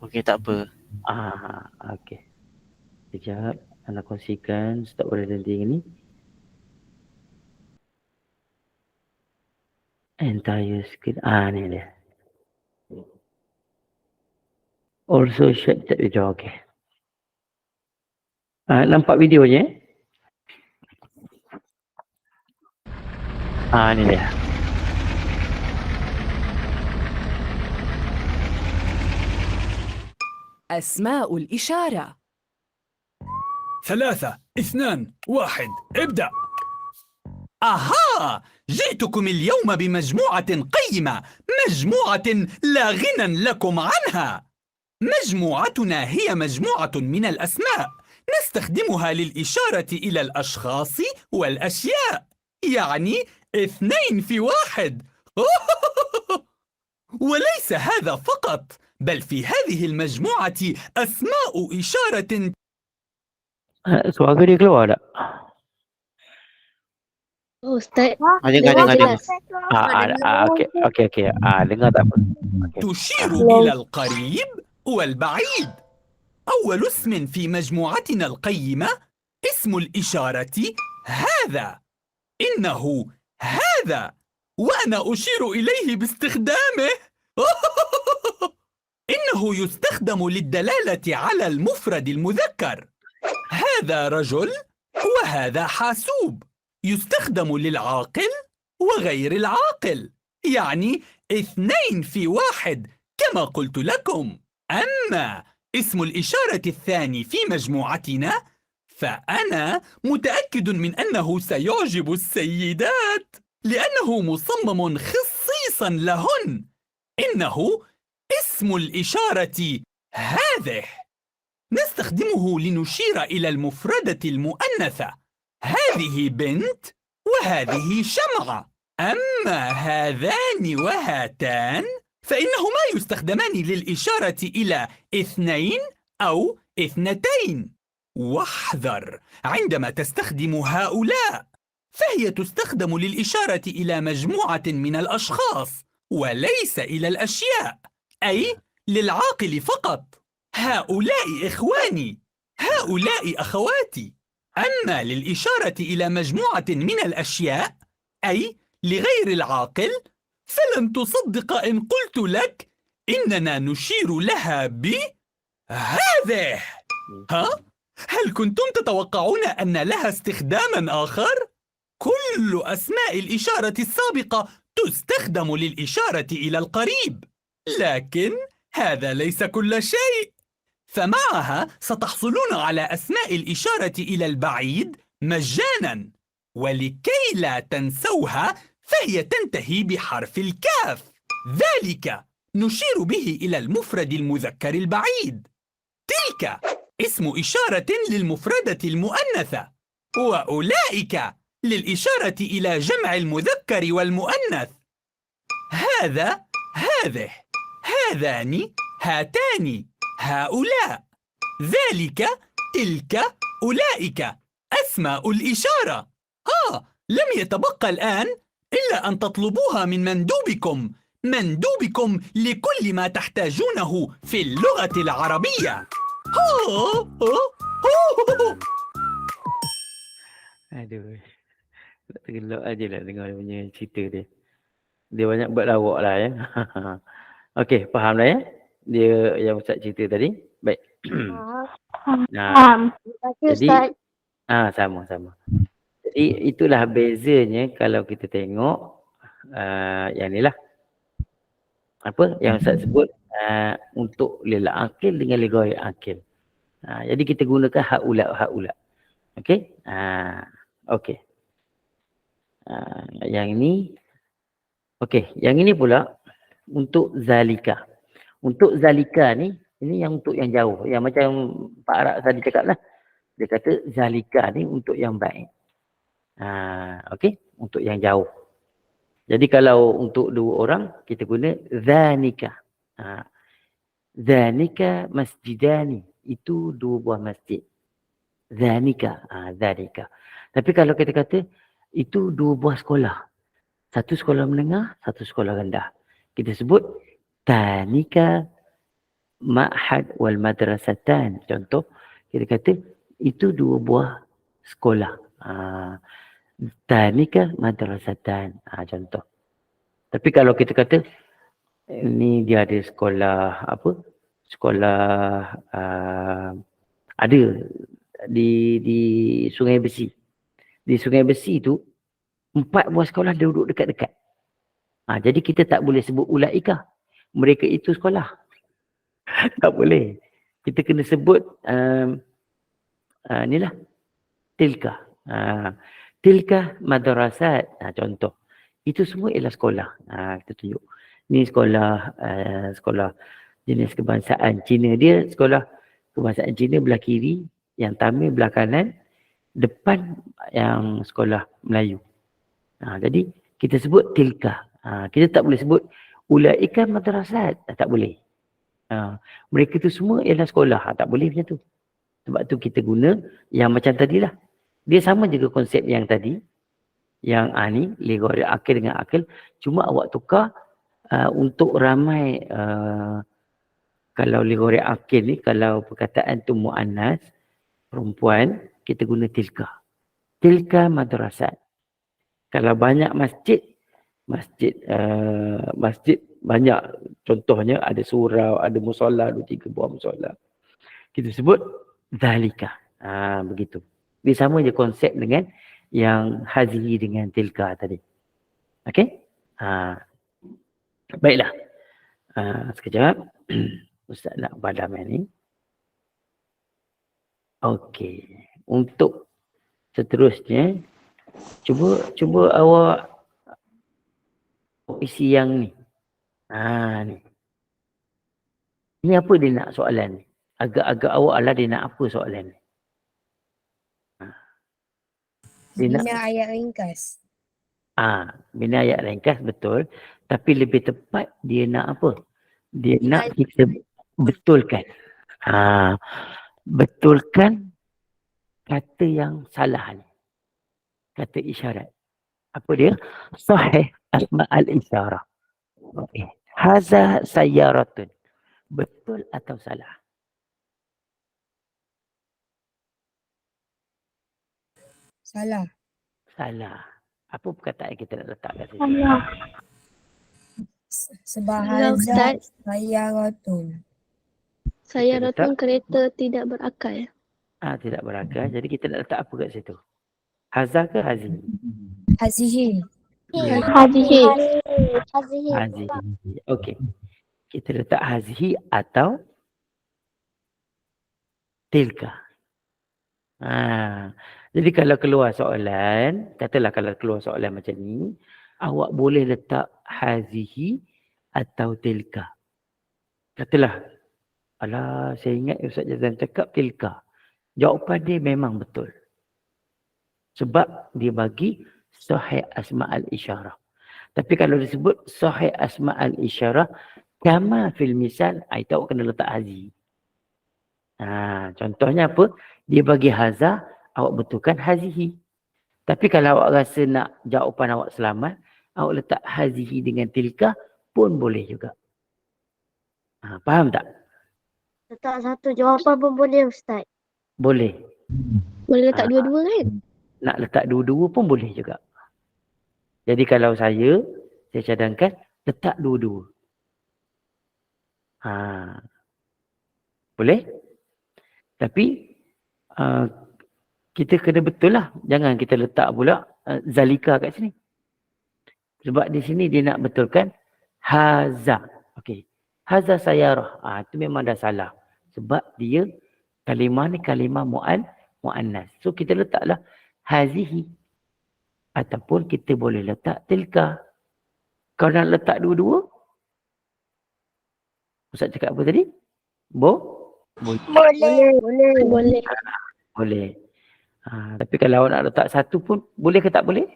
Okey, tak apa. Okey. Kejap nak kongsikan, Ustaz boleh nanti ni. Entire screen. Ni dia. Also share that video. Okey. Nampak videonya? Ini dia. أسماء الإشارة. 3 2 1 ابدأ. أها! جئتكم اليوم بمجموعة قيمة، مجموعة لا غنى لكم عنها. مجموعتنا هي مجموعة من الأسماء نستخدمها للإشارة إلى الأشخاص والأشياء، يعني 2 في 1. وليس هذا فقط، بل في هذه المجموعة أسماء إشارة. Suara dia keluar tak? Ustaz. Dengar. Okey. Dengar tak apa. تشير إلى القريب والبعيد. أول اسم في مجموعتنا القيمة اسم الإشارة هذا. إنه هذا، وأنا أشير إليه باستخدامه. إنه يستخدم للدلالة على المفرد المذكر. هذا رجل وهذا حاسوب. يستخدم للعاقل وغير العاقل، يعني 2 في 1 كما قلت لكم. أما اسم الإشارة الثاني في مجموعتنا فأنا متأكد من أنه سيعجب السيدات لأنه مصمم خصيصا لهن. إنه اسم الإشارة هذه. نستخدمه لنشير إلى المفردة المؤنثة. هذه بنت وهذه شمعة. أما هذان وهاتان فإنهما يستخدمان للإشارة إلى 2 أو 2. واحذر عندما تستخدم هؤلاء، فهي تستخدم للإشارة إلى مجموعة من الأشخاص وليس إلى الأشياء، أي للعاقل فقط. هؤلاء إخواني، هؤلاء أخواتي. أما للإشارة إلى مجموعة من الأشياء أي لغير العاقل فلن تصدق إن قلت لك إننا نشير لها بهذه. ها؟ هل كنتم تتوقعون أن لها استخداما آخر؟ كل أسماء الإشارة السابقة تستخدم للإشارة إلى القريب، لكن هذا ليس كل شيء. فمعها ستحصلون على أسماء الإشارة إلى البعيد مجانا، ولكي لا تنسوها فهي تنتهي بحرف الكاف. ذلك نشير به إلى المفرد المذكر البعيد. تلك اسم إشارة للمفردة المؤنثة، وأولئك للإشارة إلى جمع المذكر والمؤنث. هذا هذه، هذان هاتان، هؤلاء، ذلك تلك أولئك أسماء الإشارة. لم يتبقى الآن إلا أن تطلبوها من مندوبكم لكل ما تحتاجونه في اللغة العربية. Aduh. Tak tergelak aje lah dengar dia punya cerita dia. Dia banyak buat lawak lah ya. Okey, faham lah ya? Dia yang Ustaz cerita tadi. Baik. Nah, Terima kasih jadi Ustaz. sama-sama. Jadi itulah bezanya kalau kita tengok yang ni lah. Apa yang Ustaz sebut untuk lil akil dengan li ghairi akil. Jadi kita gunakan haula. Okey? Okey. Yang ini okey, yang ini pula untuk zalika. Untuk zalika ni, ini yang untuk yang jauh. Yang macam Pak Arak tadi cakap lah. Dia kata zalika ni untuk yang baik. Okey, untuk yang jauh. Jadi kalau untuk 2 orang, kita guna zanika. Zanika masjidani. Itu 2 buah masjid. Zanika. Zanika. Tapi kalau kita kata, itu 2 buah sekolah. Satu sekolah menengah, satu sekolah rendah. Kita sebut tanika ma'had wal madrasatan. Contoh, kita kata itu 2 buah sekolah. Tanika madrasatan. Contoh. Tapi kalau kita kata ni dia ada sekolah apa? Sekolah ada di Sungai Besi. Di Sungai Besi tu 4 buah sekolah duduk dekat-dekat. Jadi kita tak boleh sebut ulaika. Mereka itu sekolah. Tak boleh. Kita kena sebut inilah tilka. Tilka madrasat. Contoh. Itu semua ialah sekolah. Kita tunjuk. Ni sekolah sekolah jenis kebangsaan Cina. Dia sekolah kebangsaan Cina belah kiri, yang Tamil belah kanan, depan yang sekolah Melayu. Jadi kita sebut tilka. Kita tak boleh sebut ulaika madrasat. Tak boleh. Mereka tu semua ialah sekolah. Tak boleh macam tu. Sebab tu kita guna yang macam tadilah. Dia sama juga konsep yang tadi. Yang ni, li ghairi akil dengan akil. Cuma awak tukar untuk ramai. Kalau li ghairi akil ni, kalau perkataan tu mu'annas, perempuan, kita guna tilka. Tilka madrasat. Kalau banyak masjid banyak contohnya, ada surau, ada musola, 2-3 buah musola. Kita sebut zalika. Begitu. Dia sama je konsep dengan yang hazihi dengan tilka tadi. Okey? Baiklah. Sekejap. Ustaz nak padam yang ni. Okey. Untuk seterusnya, cuba awak isi yang ni. Ni. Ni apa dia nak soalan ni? Agak-agak awak lah dia nak apa soalan ni? Dia nak Bina ayat ringkas. bina ayat ringkas, betul. Tapi lebih tepat dia nak apa? Dia nak kita betulkan. Betulkan kata yang salah ni. Kata isyarat. Apa dia? Sahih asma al-isyarah. Okay. Haza sayyaratun. Betul atau salah? Salah. Salah. Apa perkataan kita nak letak kat situ? Allah. Sebab Salah, hazat Ustaz. sayyaratun. Saya Kita rotun kereta tidak berakal. Tidak berakal. Jadi kita nak letak apa kat situ? Haza ke hazi? Hazihi. Hazihi. Hazi. Okey. Kita letak hazihi atau tilka. Jadi kalau keluar soalan, katalah kalau keluar soalan macam ni, awak boleh letak hazihi atau tilka. Katalah, alah saya ingat Ustaz Jazam cakap tilka. Jawapan dia memang betul. Sebab dia bagi sahih asma al-isyarah. Tapi kalau disebut sahih asma al-isyarah, kama fil misal, itu awak kena letak hazi. Contohnya apa? Dia bagi haza, awak betulkan hazihi. Tapi kalau awak rasa nak jawapan awak selamat, awak letak hazihi dengan tilka pun boleh juga. Faham tak? Letak satu jawapan pun boleh Ustaz. Boleh. Boleh letak dua-dua kan? Nak letak dua-dua pun boleh juga. Jadi kalau saya cadangkan letak dua-dua. Boleh? Tapi kita kena betul lah. Jangan kita letak pula zalika kat sini. Sebab di sini dia nak betulkan haza. Okey. Haza sayarah. Itu memang dah salah. Sebab dia kalimah ni kalimah mu'annas. So kita letaklah hazihi. Ataupun kita boleh letak tilka. Kalau nak letak dua-dua, Ustaz cakap apa tadi? Boleh. Boleh. Tapi kalau awak nak letak satu pun, boleh ke tak boleh?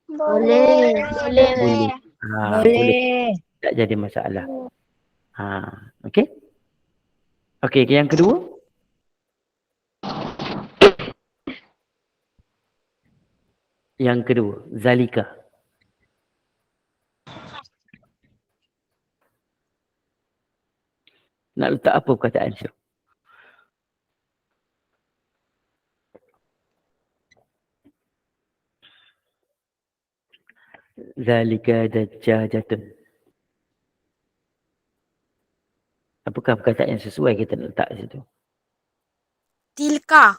Boleh. Boleh. Boleh. Tak jadi masalah. Okey? Okey, yang kedua. Yang kedua, zalika. Nak letak apa perkataan Syirah? Zalika dajjajatun. Apakah perkataan yang sesuai kita nak letak di situ? Tilka.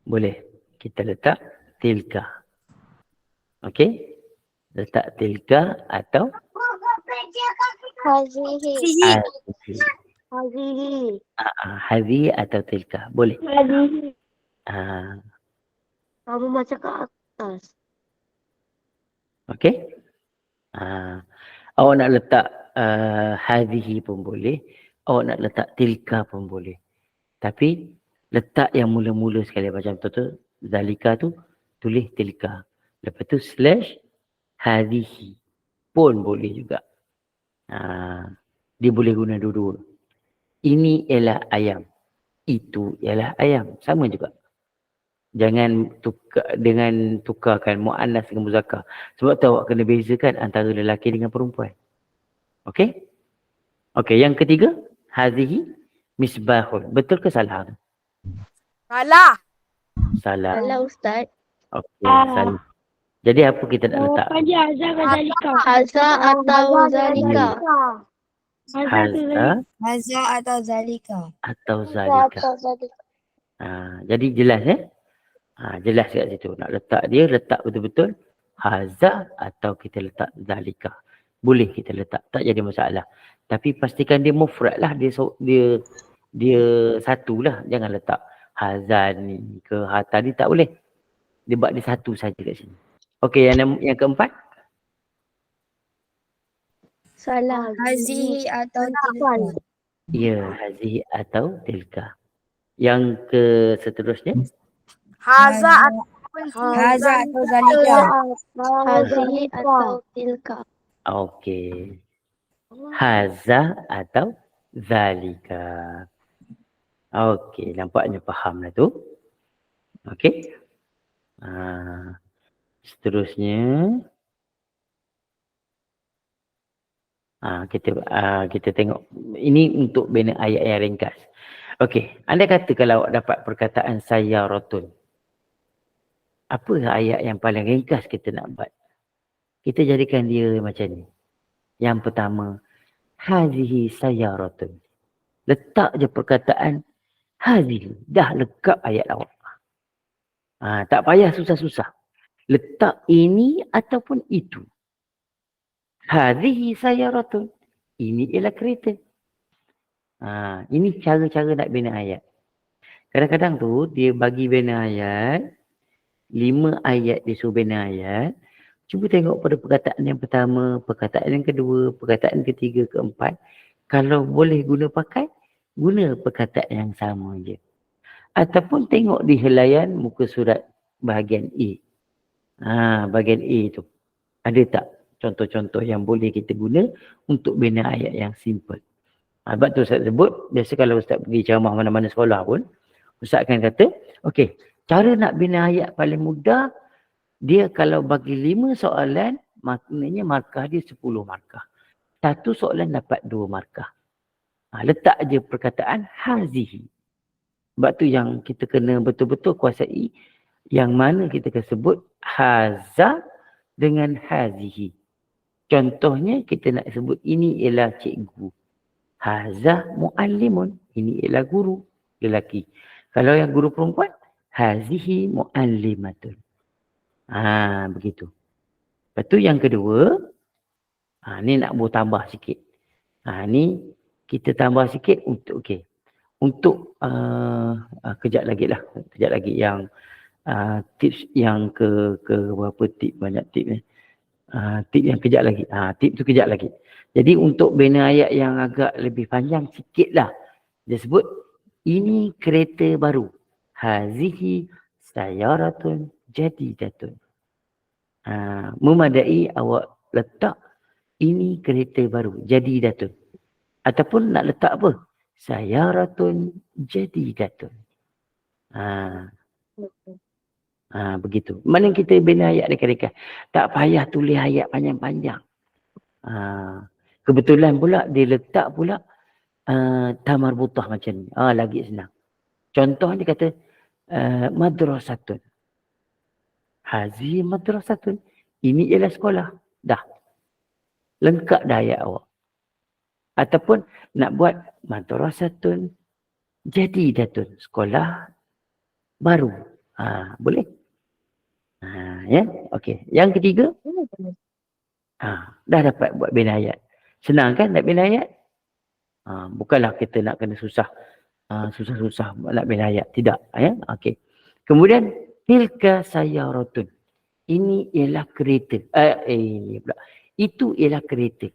Boleh. Kita letak tilka. Okey? Letak tilka atau Hazihi. hazihi. Hazihi. Hazihi atau tilka. Boleh. Hazihi. Ah, Kamu macam ke atas. okey? Awak nak letak hazihi pun boleh. Awak nak letak tilka pun boleh. Tapi letak yang mula-mula sekali macam tu zalika tu tulis tilka. Lepas tu slash hazihi pun boleh juga. Dia boleh guna dua-dua. Ini ialah ayam. Itu ialah ayam. Sama juga. Jangan tukarkan mu'annas dengan muzakkar. Sebab tu awak kena bezakan antara lelaki dengan perempuan. Okey? Okey, yang ketiga, hazihi misbahun. Betul ke salah? Salah. Salah. Salah Ustaz. Okey, salah. Jadi apa kita nak letak? Haza atau zalika. Haza Haza atau zalika. atau zalika. Jadi jelas jelas kat situ. Nak letak dia, letak betul-betul haza atau kita letak zalika. Boleh kita letak, tak jadi masalah. Tapi pastikan dia mufrad lah, dia satu lah. Jangan letak hazani ke hatani, tak boleh. Dia buat dia satu saja kat sini. Okey, yang keempat. Salah. Hazihi atau tilka. Ya, hazihi atau tilka. Yang ke seterusnya. Haza atau zalika. Hazihi atau tilka. Okey. Haza atau zalika. Okey, nampaknya faham lah tu. Okey. Seterusnya. Kita tengok. Ini untuk bina ayat yang ringkas. Okey, anda kata kalau dapat perkataan sayaratun. Apa ayat yang paling ringkas kita nak buat? Kita jadikan dia macam ni. Yang pertama, hazihi sayaratun. Letak je perkataan hazihi. Dah lengkap ayat awak. Tak payah susah-susah. Letak ini ataupun itu. Hazihi sayaratun. Ini ialah kereta. Ini cara-cara nak bina ayat. Kadang-kadang tu dia bagi bina ayat. 5 ayat dia suruh bina ayat. Cuba tengok pada perkataan yang pertama, perkataan yang kedua, perkataan ketiga, keempat. Kalau boleh guna pakai, guna perkataan yang sama je. Ataupun tengok di helaian muka surat bahagian A. Bahagian A tu. Ada tak contoh-contoh yang boleh kita guna untuk bina ayat yang simple. Sebab tu Ustaz sebut, biasa kalau Ustaz pergi ceramah mana-mana sekolah pun, Ustaz akan kata, okey, cara nak bina ayat paling mudah, dia kalau bagi 5 soalan, maknanya markah dia 10 markah. 1 soalan dapat 2 markah. Letak je perkataan hazihi. Sebab tu yang kita kena betul-betul kuasai, yang mana kita akan sebut haza dengan hazihi. Contohnya kita nak sebut ini ialah cikgu. Haza muallimun. Ini ialah guru lelaki. Kalau yang guru perempuan, hazihi muallimatun. Begitu. Lepas tu yang kedua, ni nak buat tambah sikit. Ni kita tambah sikit untuk okey. Untuk kejap lagi lah. Kejap lagi yang tips yang ke berapa tip, banyak tip ni. Tip yang kejap lagi. Tip tu kejap lagi. Jadi untuk bina ayat yang agak lebih panjang sikit lah. Dia sebut, ini kereta baru. Hazihi sayaratun jadidatun. Memadai awak letak, ini kereta baru. Jadidatun. Ataupun nak letak apa? Sayaratun jadidatun. Begitu. Mana kita bina ayat dekat-dekat. Tak payah tulis ayat panjang-panjang. Kebetulan pula dia letak pula tamarbutah macam ni. Lagi senang. Contoh dia kata madrasatun. Hazi madrasatun. Ini ialah sekolah. Dah. Lengkap dah ayat awak. Ataupun nak buat madrasatun jadidatun. Sekolah baru. Boleh? Ya. Okey. Yang ketiga. Dah dapat buat bina ayat. Senang kan nak bina ayat? Bukanlah kita nak kena susah. Susah-susah nak bina ayat. Tidak. Ya. Okey. Kemudian, tilka sayaratun. Ini ialah kereta. Ini pula. Itu ialah kereta.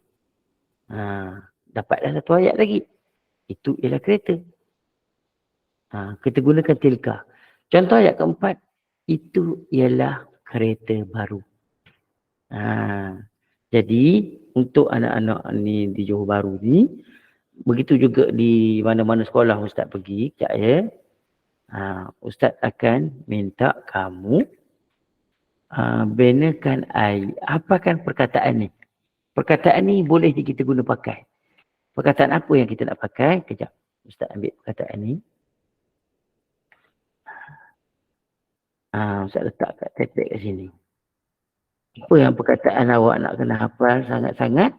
Dapatlah satu ayat lagi. Itu ialah kereta. Kita gunakan tilka. Contoh ayat keempat. Itu ialah kereta baru. Jadi untuk anak-anak ni di Johor Bahru ni, begitu juga di mana-mana sekolah Ustaz pergi, sekejap ya. Ustaz akan minta kamu binakan apakan perkataan ni. Perkataan ni boleh kita guna pakai. Perkataan apa yang kita nak pakai? Kejap. Ustaz ambil perkataan ni. Ustaz letak kat tablet kat sini. Apa yang perkataan awak nak kena hafal sangat-sangat?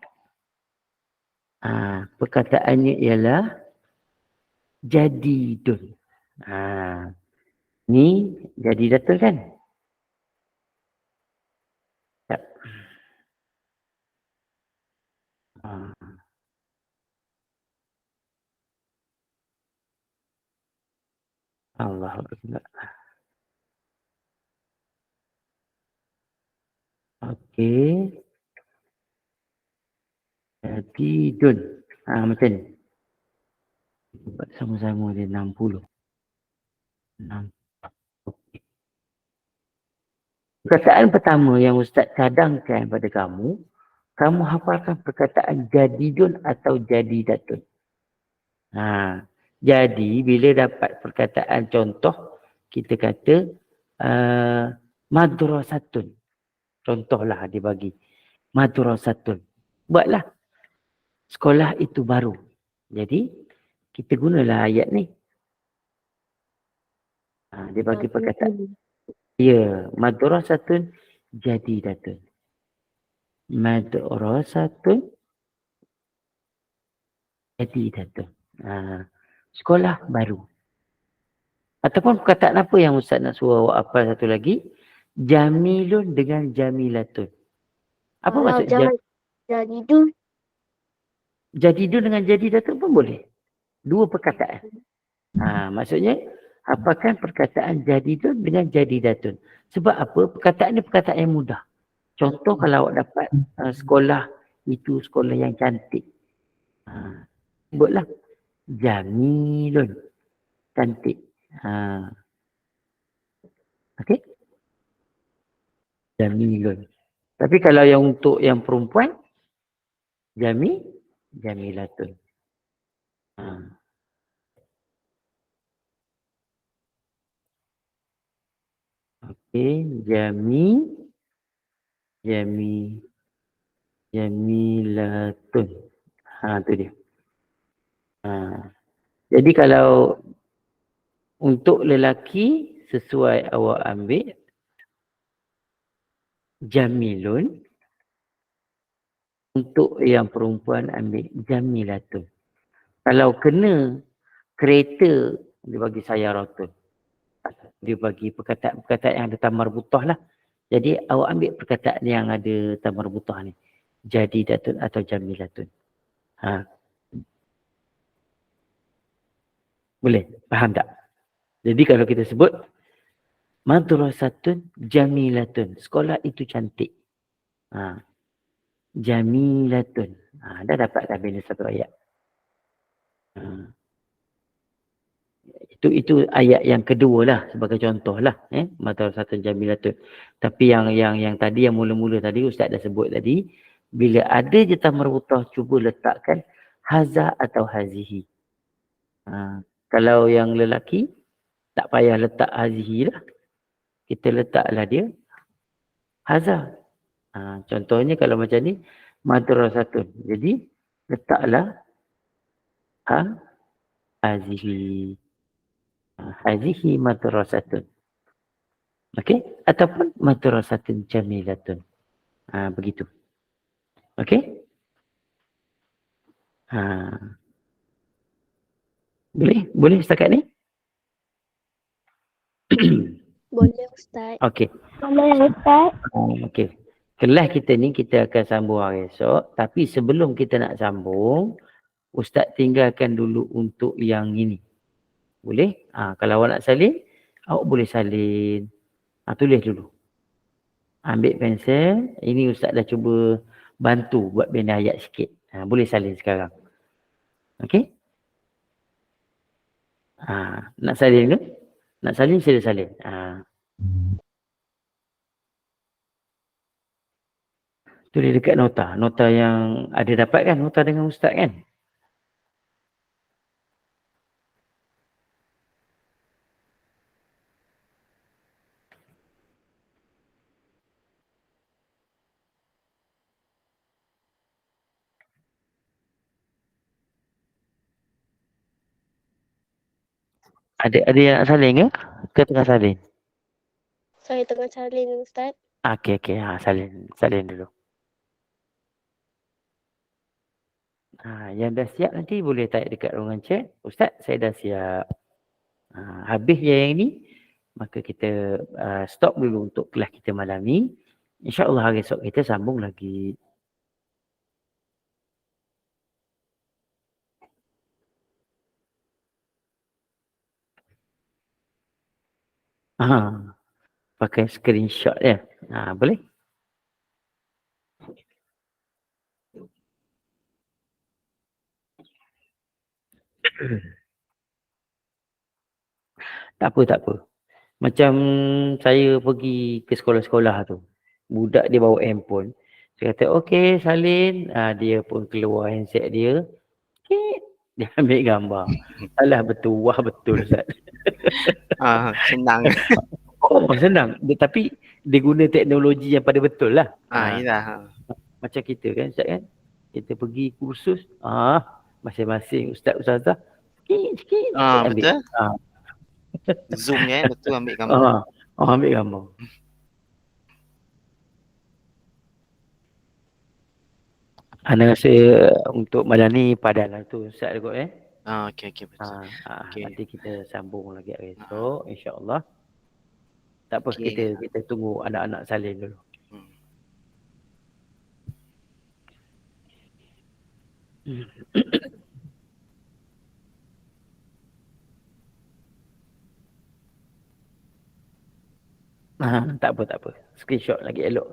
Perkataannya ialah jadidun. Ni jadi datul kan? Tak. Allah Akbar. Okey. Jadidun. Macam ni. Buat sama-sama dia 60. 6. Okey. Perkataan pertama yang Ustaz cadangkan pada kamu, kamu hafalkan perkataan jadidun atau jadidatun. Jadi bila dapat perkataan contoh, kita kata madrasatun. Contohlah dia bagi. Madrasatun. Buatlah. Sekolah itu baru. Jadi kita gunalah ayat ni. Dia bagi perkataan. Ya, madrasatun jadidatun. Madrasatun jadidatun. Sekolah baru. Ataupun perkataan apa yang Ustaz nak suruh awak hafal satu lagi? Jamilun dengan jamilatun. Apa maksud jadidun? Jadidun dengan jadidatun pun boleh. Dua perkataan. Maksudnya, hafalkan perkataan jadidun dengan jadidatun. Sebab apa? Perkataan ni perkataan yang mudah. Contoh kalau awak dapat sekolah itu sekolah yang cantik. Sebutlah. Jamilun. Cantik. Okey? Jamilun. Tapi kalau yang untuk yang perempuan, jamilatun. Okey, jamilatun. Tu dia. Jadi kalau untuk lelaki sesuai awak ambil jamilun. Untuk yang perempuan ambil jamilatun. Kalau kena kereta, dia bagi sayaratun. Dia bagi perkataan-perkataan yang ada tamar butah lah. Jadi awak ambil perkataan yang ada tamar butah ni. Jadidatun atau jamilatun. Boleh? Faham tak? Jadi kalau kita sebut madrasatun jamilatun. Sekolah itu cantik. Jamilatun. Dah dapat dah bina satu ayat. Itu ayat yang kedua lah sebagai contoh lah. Madrasatun jamilatun. Tapi yang tadi, yang mula-mula tadi Ustaz dah sebut tadi. Bila ada je tamar butah, cuba letakkan haza atau hazihi. Kalau yang lelaki, tak payah letak hazihi lah. Kita letaklah dia haza. Contohnya kalau macam ni, madrasatun. Jadi, letaklah hazihi. Hazihi madrasatun. Okey? Ataupun madrasatun jamilatun. Begitu. Okey? Boleh setakat ni? Boleh Ustaz. Okey. Boleh Ustaz. Okey. Kelas kita ni kita akan sambung hari esok. Tapi sebelum kita nak sambung, Ustaz tinggalkan dulu untuk yang ini. Boleh? Kalau awak nak salin, awak boleh salin. Tulis dulu. Ambil pensel. Ini Ustaz dah cuba bantu buat bina ayat sikit. Boleh salin sekarang. Okey? Nak salin ke? Nak salin, sila salin. Tulis dekat nota. Nota yang ada dapat kan? Nota dengan Ustaz kan? Ada yang nak salin ke? Ke tengah salin? Saya tengah salin Ustaz. Okey. Salin dulu. Yang dah siap nanti boleh type dekat ruangan chat. Ustaz, saya dah siap. Habis je yang ni, maka kita stop dulu untuk kelas kita malam ni. InsyaAllah hari esok kita sambung lagi. Pakai screenshot ya. Boleh? Tak apa. Macam saya pergi ke sekolah-sekolah tu. Budak dia bawa handphone. Saya kata, okey salin. Dia pun keluar handset dia. Kit. Dia ambil gambar. Alah betul. Wah betul Ustaz. Senang. Senang. Tapi dia guna teknologi yang pada betul lah. Yelah. Macam kita kan Ustaz kan. Kita pergi kursus. Masing-masing Ustaz-Ustazah. Sikit. Betul. Zoom ni betul ambil gambar. Ambil gambar. Ana rasa untuk malam ni padanlah tu Ustaz kot Okey betul. Nanti kita sambung lagi hari esok insya-Allah. Tak apa, kita tunggu anak-anak salin dulu. Tak apa. Screenshot lagi elok.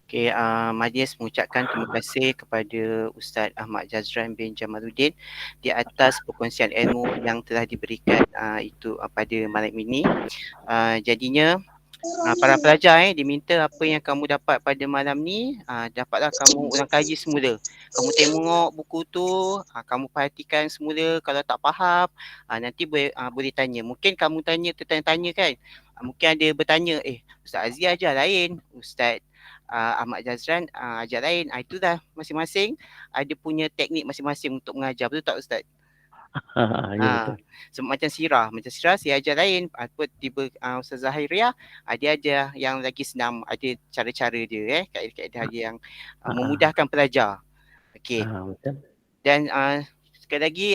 Okey, Majlis mengucapkan terima kasih kepada Ustaz Ahmad Jazran bin Jamaluddin di atas perkongsian ilmu yang telah diberikan itu pada malam ini. Jadinya para pelajar diminta apa yang kamu dapat pada malam ni dapatlah kamu ulang kaji semula. Kamu tengok buku tu, kamu perhatikan semula, kalau tak faham nanti boleh tanya. Mungkin kamu tanya kan. Mungkin ada bertanya, Ustaz Azzi ajar lain, Ustaz Ahmad Jazran ajar lain. Itulah masing-masing ada punya teknik masing-masing untuk mengajar. Betul tak Ustaz? Ya betul. Macam sirah saya ajar lain. Tiba Ustaz Zahiriah dia ajar yang lagi senang, ada cara-cara dia kaedah dia yang memudahkan pelajar. Okey. Betul. Dan sekali lagi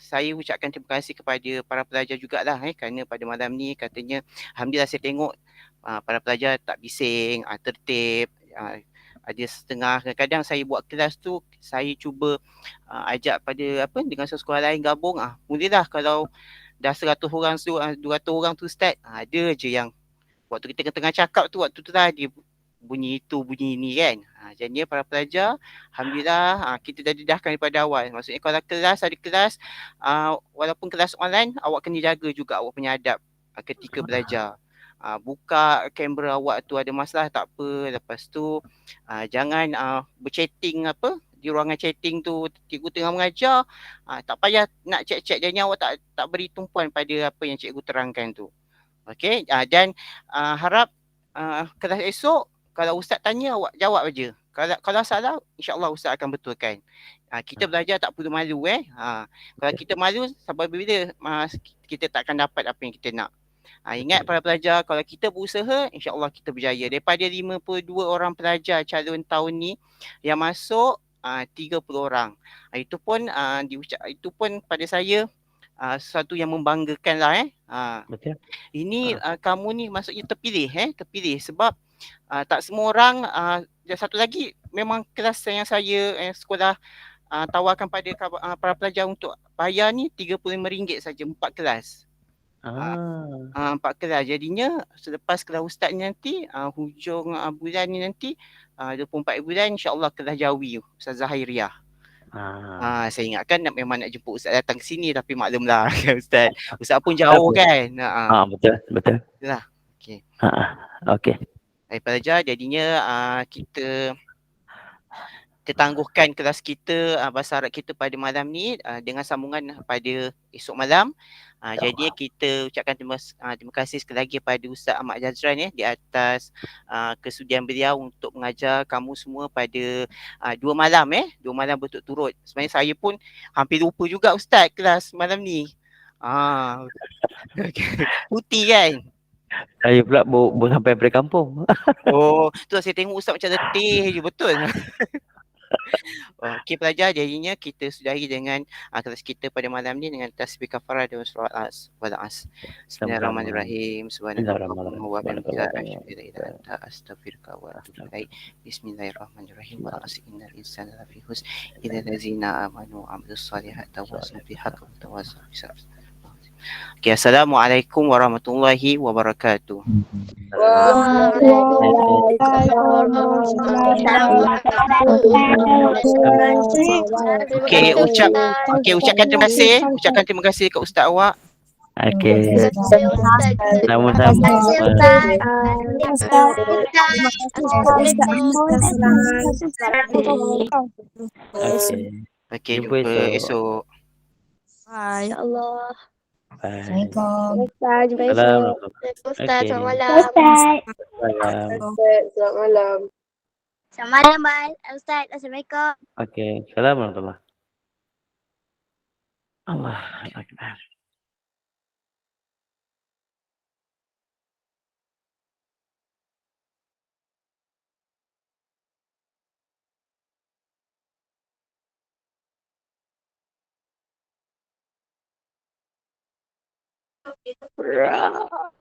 saya ucapkan terima kasih kepada para pelajar jugalah kerana pada malam ni katanya alhamdulillah saya tengok para pelajar tak bising, tertib. Ada setengah, kadang-kadang saya buat kelas tu saya cuba ajak pada dengan sekolah lain gabung. Mulalah kalau dah 100 orang tu 200 orang tu start, ada je yang waktu kita tengah cakap tu, waktu tu lah dia bunyi itu bunyi ini kan. Jadinya para pelajar alhamdulillah kita dah dedahkan daripada awal. Maksudnya kalau ada kelas walaupun kelas online, awak kena jaga juga awak punya adab ketika belajar. Buka kamera awak tu ada masalah tak apa. Lepas tu jangan berchatting di ruangan chatting tu cikgu tengah mengajar, tak payah nak chat-chat, jadinya awak tak beri tumpuan pada apa yang cikgu terangkan tu. Okey, dan harap kelas esok kalau ustaz tanya awak jawab aja. Kalau salah insya-Allah ustaz akan betulkan. Kita belajar tak perlu malu kalau kita malu sampai bila kita tak akan dapat apa yang kita nak. Ingat para pelajar, kalau kita berusaha insya-Allah kita berjaya. Daripada 52 orang pelajar calon tahun ni yang masuk 30 orang. Itu pun pada saya sesuatu yang membanggakan lah Betul. Ini kamu ni maksudnya terpilih sebab tak semua orang. Dan satu lagi, memang kelas yang saya sekolah tawarkan pada para pelajar untuk bayar ni RM35 saja 4 kelas. 4 kelas. Jadinya selepas kelas ustaz ni nanti hujung bulan ni nanti 24 bulan insya-Allah kelas Jawi Ustaz Zahiriah. Saya ingatkan memang nak jemput ustaz datang ke sini, tapi maklumlah kan ustaz. Ustaz pun jauh kan. Betul. Itulah. Okey. Okey. Pelajar, jadinya kita tangguhkan kelas kita bahasa Arab kita pada malam ni dengan sambungan pada esok malam. Jadi kita ucapkan terima kasih sekali lagi pada Ustaz Ahmad Jazran di atas kesudian beliau untuk mengajar kamu semua pada 2 malam 2 malam berturut-turut. Sebenarnya saya pun hampir lupa juga ustaz kelas malam ni. Ah, okay. Putih kan? Saya pula bawa sampai dari kampung. Oh, tu saya tengok Ustaz macam letih je, betul. Okey pelajar, jadinya kita sudahi dengan kelas kita pada malam ni dengan tasbih kafarah dan surah Al-As. Bismillahirrahmanirrahim. Subhanallahumma wa bihamdika asyhadu an la ilaha illa anta astaghfiruka wa atubu ilaik. Bismillahirrahmanirrahim. Wal 'asri innal insana lafi khusr illa allazina amanu wa 'amilus solihati tawassaw bil haqqi wa tawassaw bis sabr. Okey, assalamualaikum warahmatullahi wabarakatuh. Ucapkan terima kasih. Ucapkan terima kasih ke ustaz awak. Okey. Ustaz. Sama-sama. Okey. Okey, Jumpa jumpa esok. esok. Bye. InsyaAllah. Bye. Assalamualaikum. Ustaz, jumpa esok. Assalamualaikum. Ustaz, Okey. selamat malam. Ustaz. Salam. Selamat malam. Selamat malam, Ustaz. Assalamualaikum. Okey. Assalamualaikum. Allah Akbar. Ustaz.